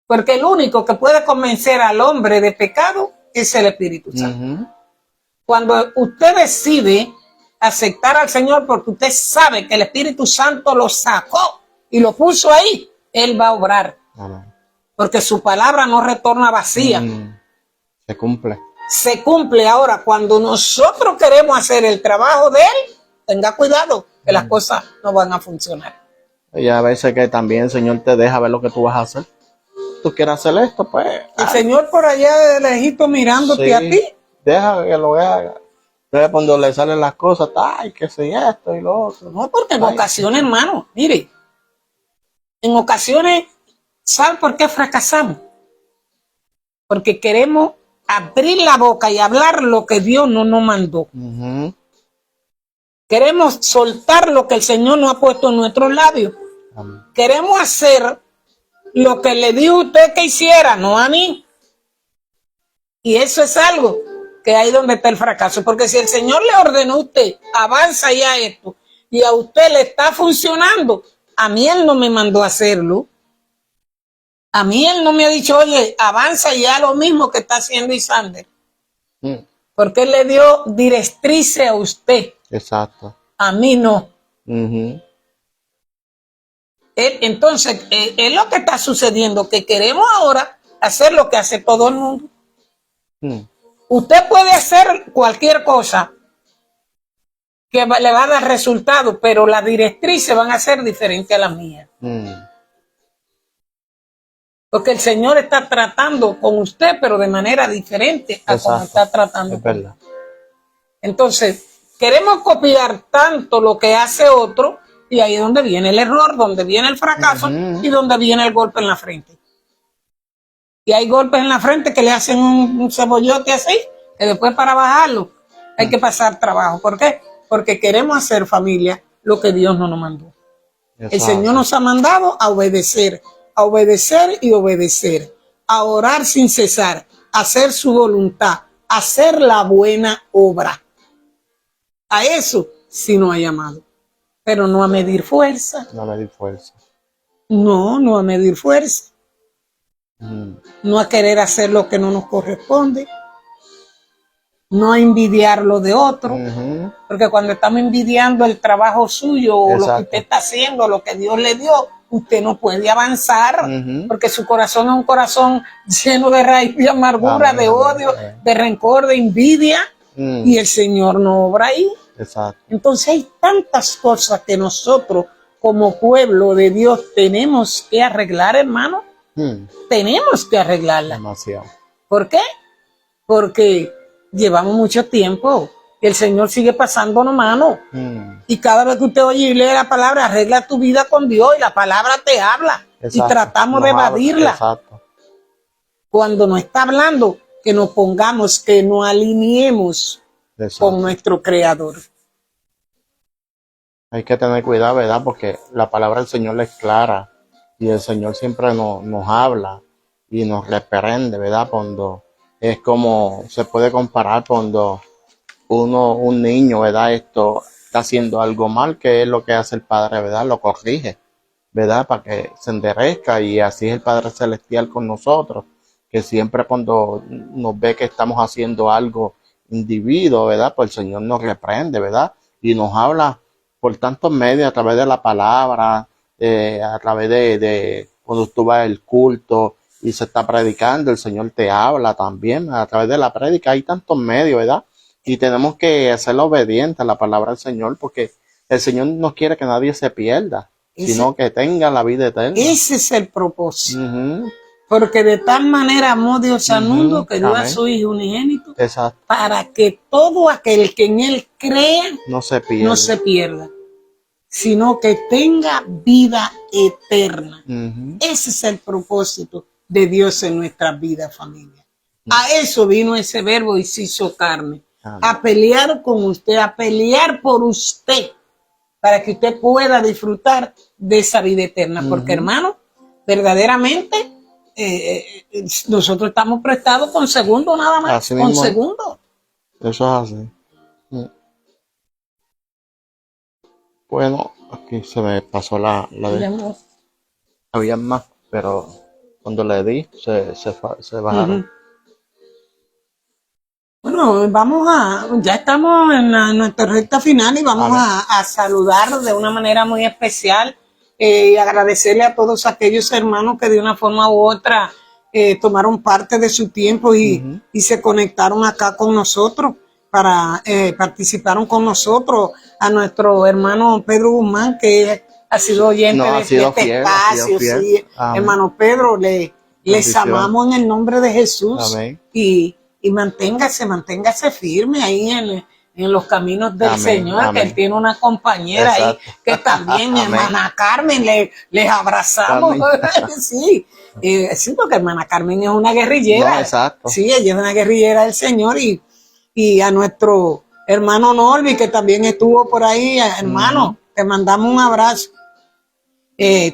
Porque el único que puede convencer al hombre de pecado es el Espíritu Santo. Cuando usted decide aceptar al Señor porque usted sabe que el Espíritu Santo lo sacó y lo puso ahí, Él va a obrar. Amén. Porque su palabra no retorna vacía. Se cumple. Se cumple. Ahora, cuando nosotros queremos hacer el trabajo de Él, tenga cuidado que las cosas no van a funcionar. Y a veces que también el Señor te deja ver lo que tú vas a hacer. Tú quieres hacer esto, pues. El Señor por allá de lejito mirándote a ti. Deja que lo haga. Entonces cuando le salen las cosas, ay, que sé esto y lo otro. No, porque en ocasiones, hermano, mire, en ocasiones, ¿sabe por qué fracasamos? Porque queremos abrir la boca y hablar lo que Dios no nos mandó. Queremos soltar lo que el Señor nos ha puesto en nuestros labios. Queremos hacer lo que le dijo a usted que hiciera, no a mí. Y eso es algo que ahí donde está el fracaso. Porque si el Señor le ordenó a usted, avanza ya esto, y a usted le está funcionando, a mí Él no me mandó a hacerlo. A mí Él no me ha dicho, oye, avanza ya lo mismo que está haciendo Isander. Porque Él le dio directrices a usted. Exacto. A mí no. Entonces, es lo que está sucediendo, que queremos ahora hacer lo que hace todo el mundo. Usted puede hacer cualquier cosa que le va a dar resultados, pero las directrices van a ser diferentes a las mías. Porque el Señor está tratando con usted, pero de manera diferente a como está tratando con usted. Entonces, queremos copiar tanto lo que hace otro, y ahí es donde viene el error, donde viene el fracaso y donde viene el golpe en la frente. Y hay golpes en la frente que le hacen un cebollote así, que después para bajarlo hay que pasar trabajo. ¿Por qué? Porque queremos hacer, familia, lo que Dios no nos mandó. El Señor nos ha mandado a obedecer y obedecer, a orar sin cesar, a hacer su voluntad, a hacer la buena obra. A eso sí nos ha llamado, pero no a medir fuerza. No a medir fuerza. No a medir fuerza. No a querer hacer lo que no nos corresponde. No a envidiar lo de otro. Porque cuando estamos envidiando el trabajo suyo o lo que usted está haciendo, lo que Dios le dio, usted no puede avanzar, porque su corazón es un corazón lleno de raíz, de amargura, de odio, de rencor, de envidia, y el Señor no obra ahí. Exacto. Entonces hay tantas cosas que nosotros como pueblo de Dios tenemos que arreglar, hermano. Tenemos que arreglarla. Demasiado. ¿Por qué? Porque llevamos mucho tiempo y el Señor sigue pasándonos mano. Y cada vez que usted oye y lee la palabra, arregla tu vida con Dios y la palabra te habla. Y tratamos de evadirla. Exacto. Cuando nos está hablando, que nos pongamos, que nos alineemos con nuestro Creador. Hay que tener cuidado, ¿verdad? Porque la palabra del Señor es clara y el Señor siempre nos habla y nos reprende, ¿verdad? Cuando es como se puede comparar cuando un niño, ¿verdad? Esto está haciendo algo mal, que es lo que hace el Padre, ¿verdad? Lo corrige, ¿verdad? Para que se enderezca, y así es el Padre Celestial con nosotros, que siempre cuando nos ve que estamos haciendo algo individuo, ¿verdad? Pues el Señor nos reprende, ¿verdad? Y nos habla por tantos medios, a través de la palabra, a través de cuando tú vas al culto y se está predicando, el Señor te habla también, a través de la prédica hay tantos medios, ¿verdad? Y tenemos que ser obedientes a la palabra del Señor, porque el Señor no quiere que nadie se pierda, sino que tenga la vida eterna. Ese es el propósito. Ujú. Porque de tal manera amó Dios al mundo que dio a Amén. su Hijo unigénito, Exacto. para que todo aquel que en Él crea No se pierda. no se pierda, sino que tenga vida eterna. Ujú. Ese es el propósito de Dios en nuestras vidas, familia. A eso vino ese verbo y se hizo carne. Amén. A pelear con usted, a pelear por usted, para que usted pueda disfrutar de esa vida eterna. Porque, hermano, verdaderamente nosotros estamos prestados con segundo nada más. Así Con mismo es. segundo. Eso es así. Bueno, aquí se me pasó la de... Había más, pero cuando le di, se bajaron. Bueno, ya estamos en nuestra recta final y vamos a saludar de una manera muy especial y agradecerle a todos aquellos hermanos que de una forma u otra tomaron parte de su tiempo y se conectaron acá con nosotros para participaron con nosotros, a nuestro hermano Pedro Guzmán, que ha sido oyente de este espacio. Sí, hermano Pedro, les amamos en el nombre de Jesús. Amén. Y manténgase firme ahí en los caminos del Señor, amén. Que Él tiene una compañera ahí, que también, mi hermana Carmen, les abrazamos. Sí, sí, porque hermana Carmen es una guerrillera. No, exacto. Sí, ella es una guerrillera del Señor, y a nuestro hermano Norby, que también estuvo por ahí, hermano, te mandamos un abrazo.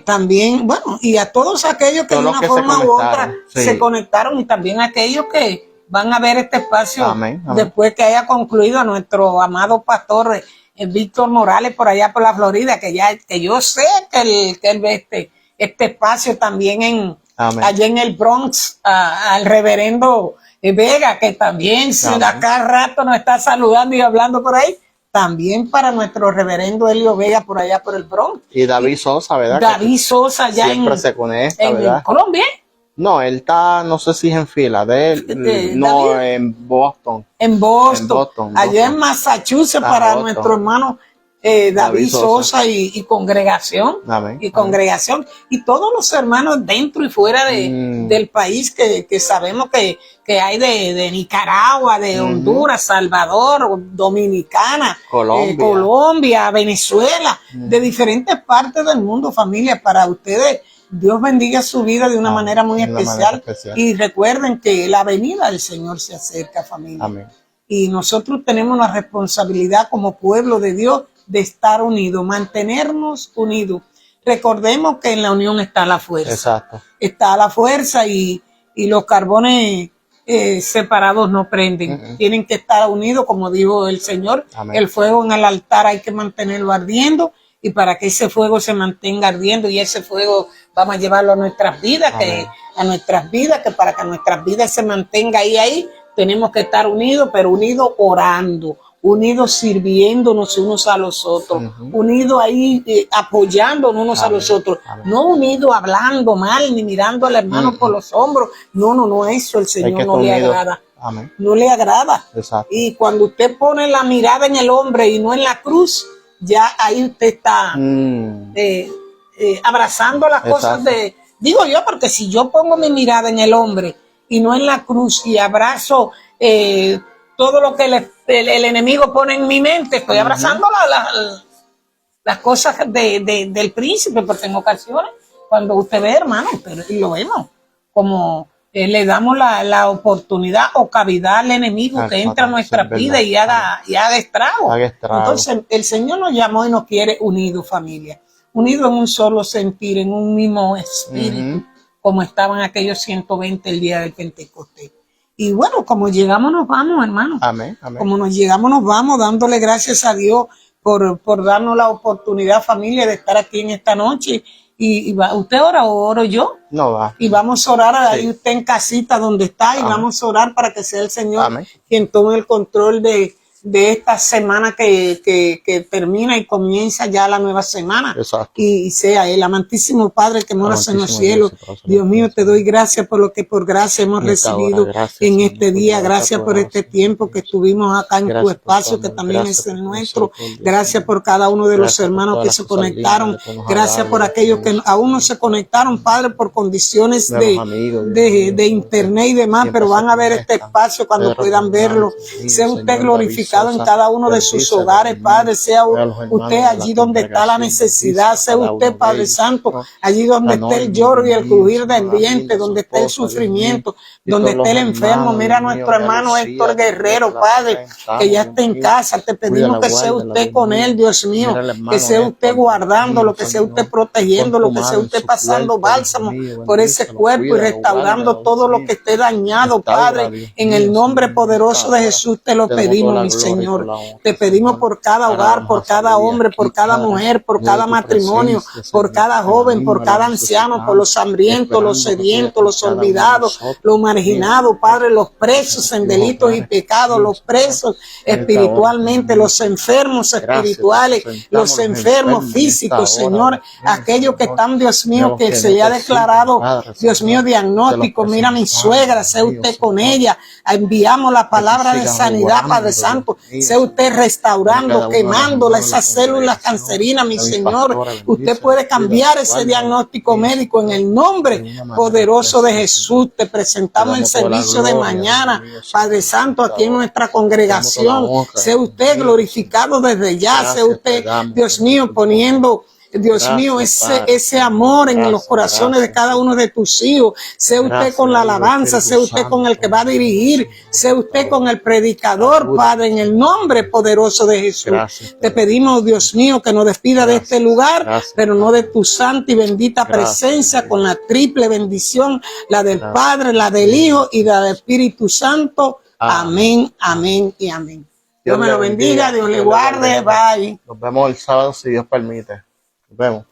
También, bueno, y a todos aquellos que de una forma u otra se conectaron, y también a aquellos que van a ver este espacio después que haya concluido, a nuestro amado pastor Víctor Morales por allá por la Florida, que yo sé que él ve este espacio también allá en el Bronx, al reverendo Vega, que también acá rato nos está saludando y hablando por ahí. También para nuestro reverendo Helio Vega por allá por el Bronx. Y David Sosa, ¿verdad? David Sosa ya siempre se conecta, ¿verdad? En Colombia. No, él está, no sé si es en Filadelfia, no, David. en Boston. En Boston. Allá en Massachusetts, para Boston. nuestro hermano David Sosa y congregación. Amén. Y congregación. Y todos los hermanos dentro y fuera del país que sabemos que hay de Nicaragua, de Honduras, Salvador, Dominicana, Colombia, Venezuela, de diferentes partes del mundo, familia. Para ustedes, Dios bendiga su vida de una manera muy especial. Y recuerden que la venida del Señor se acerca, familia. Amén. Y nosotros tenemos la responsabilidad como pueblo de Dios de estar unidos, mantenernos unidos. Recordemos que en la unión está la fuerza. Exacto. Está la fuerza y los carbones separados no prenden. Tienen que estar unidos, como dijo el Señor. Amén. El fuego en el altar hay que mantenerlo ardiendo, y para que ese fuego se mantenga ardiendo, y ese fuego vamos a llevarlo a nuestras vidas, que para que nuestras vidas se mantenga ahí, tenemos que estar unidos, pero unidos orando, unidos sirviéndonos unos a los otros, unidos ahí apoyándonos unos a los otros, no unidos hablando mal ni mirando al hermano por los hombros. No, eso el Señor no le agrada. Amén. No le agrada. Exacto. Y cuando usted pone la mirada en el hombre y no en la cruz, ya ahí usted está abrazando las cosas digo yo, porque si yo pongo mi mirada en el hombre y no en la cruz, y abrazo todo lo que el enemigo pone en mi mente, estoy abrazando las cosas del príncipe, porque en ocasiones, cuando usted ve, hermano, y lo vemos, como le damos la oportunidad o cavidad al enemigo que entra a nuestra vida y haga estrago. Entonces, el Señor nos llamó y nos quiere unidos, familia, unidos en un solo sentir, en un mismo espíritu, como estaban aquellos 120 el día del Pentecostés. Y bueno, como llegamos, nos vamos, hermano. Amén, amén. Como nos llegamos, nos vamos, dándole gracias a Dios por darnos la oportunidad, familia, de estar aquí en esta noche. ¿Usted ora o oro yo? No va. Y vamos a orar ahí Sí. usted en casita donde está y Amén. vamos a orar para que sea el Señor Amén. quien tome el control de esta semana que termina y comienza ya la nueva semana. Exacto. Y sea el amantísimo Padre que moras en los cielos. Dios mío, te doy gracias por lo que por gracia hemos recibido en este día. Gracias por este tiempo que estuvimos acá en tu espacio, que también es el nuestro. Gracias por cada uno de los hermanos que se conectaron. Gracias por aquellos que aún no se conectaron, Padre, por condiciones de internet y demás, pero van a ver este espacio cuando puedan verlo. Sea usted glorificado en cada uno de sus hogares, Padre. Sea usted allí donde está la necesidad. Sea usted, Padre Santo, allí donde esté el lloro y el crujir del diente, donde esté el sufrimiento, donde esté el enfermo. Mira a nuestro hermano Héctor Guerrero, Padre, que ya está en casa. Te pedimos que sea usted con él, Dios mío, que sea usted guardándolo, que sea usted protegiéndolo, que sea usted pasando bálsamo por ese cuerpo y restaurando todo lo que esté dañado, Padre. En el nombre poderoso de Jesús te lo pedimos, mi Señor. Te pedimos por cada hogar, por cada hombre, por cada mujer, por cada matrimonio, por cada joven, por cada anciano, por los hambrientos, los sedientos, los olvidados, los marginados, Padre, los presos en delitos y pecados, los presos espiritualmente, los enfermos espirituales, los enfermos físicos, Señor, aquellos que están, Dios mío, que se le ha declarado, Dios mío, diagnóstico. Mira mi suegra, sea usted con ella. Enviamos la palabra de sanidad, Padre Santo. Sea usted restaurando, quemándola, esas células cancerinas, mi Señor. Usted puede cambiar ese diagnóstico médico en el nombre poderoso de Jesús. Te presentamos el servicio de mañana, Padre Santo, aquí en nuestra congregación. Sea usted glorificado desde ya. Sea usted, Dios mío, poniendo, Dios mío, ese amor en los corazones de cada uno de tus hijos. Sea usted con la alabanza, sea usted con el que va a dirigir, sea usted con el predicador, Padre, en el nombre poderoso de Jesús. Te pedimos, Dios mío, que nos despida de este lugar, pero no de tu santa y bendita presencia, con la triple bendición, la del Padre, la del Hijo y la del Espíritu Santo. Amén, amén y amén. Dios me lo bendiga, Dios le guarde. Bye. Nos vemos el sábado si Dios permite. Nos vemos.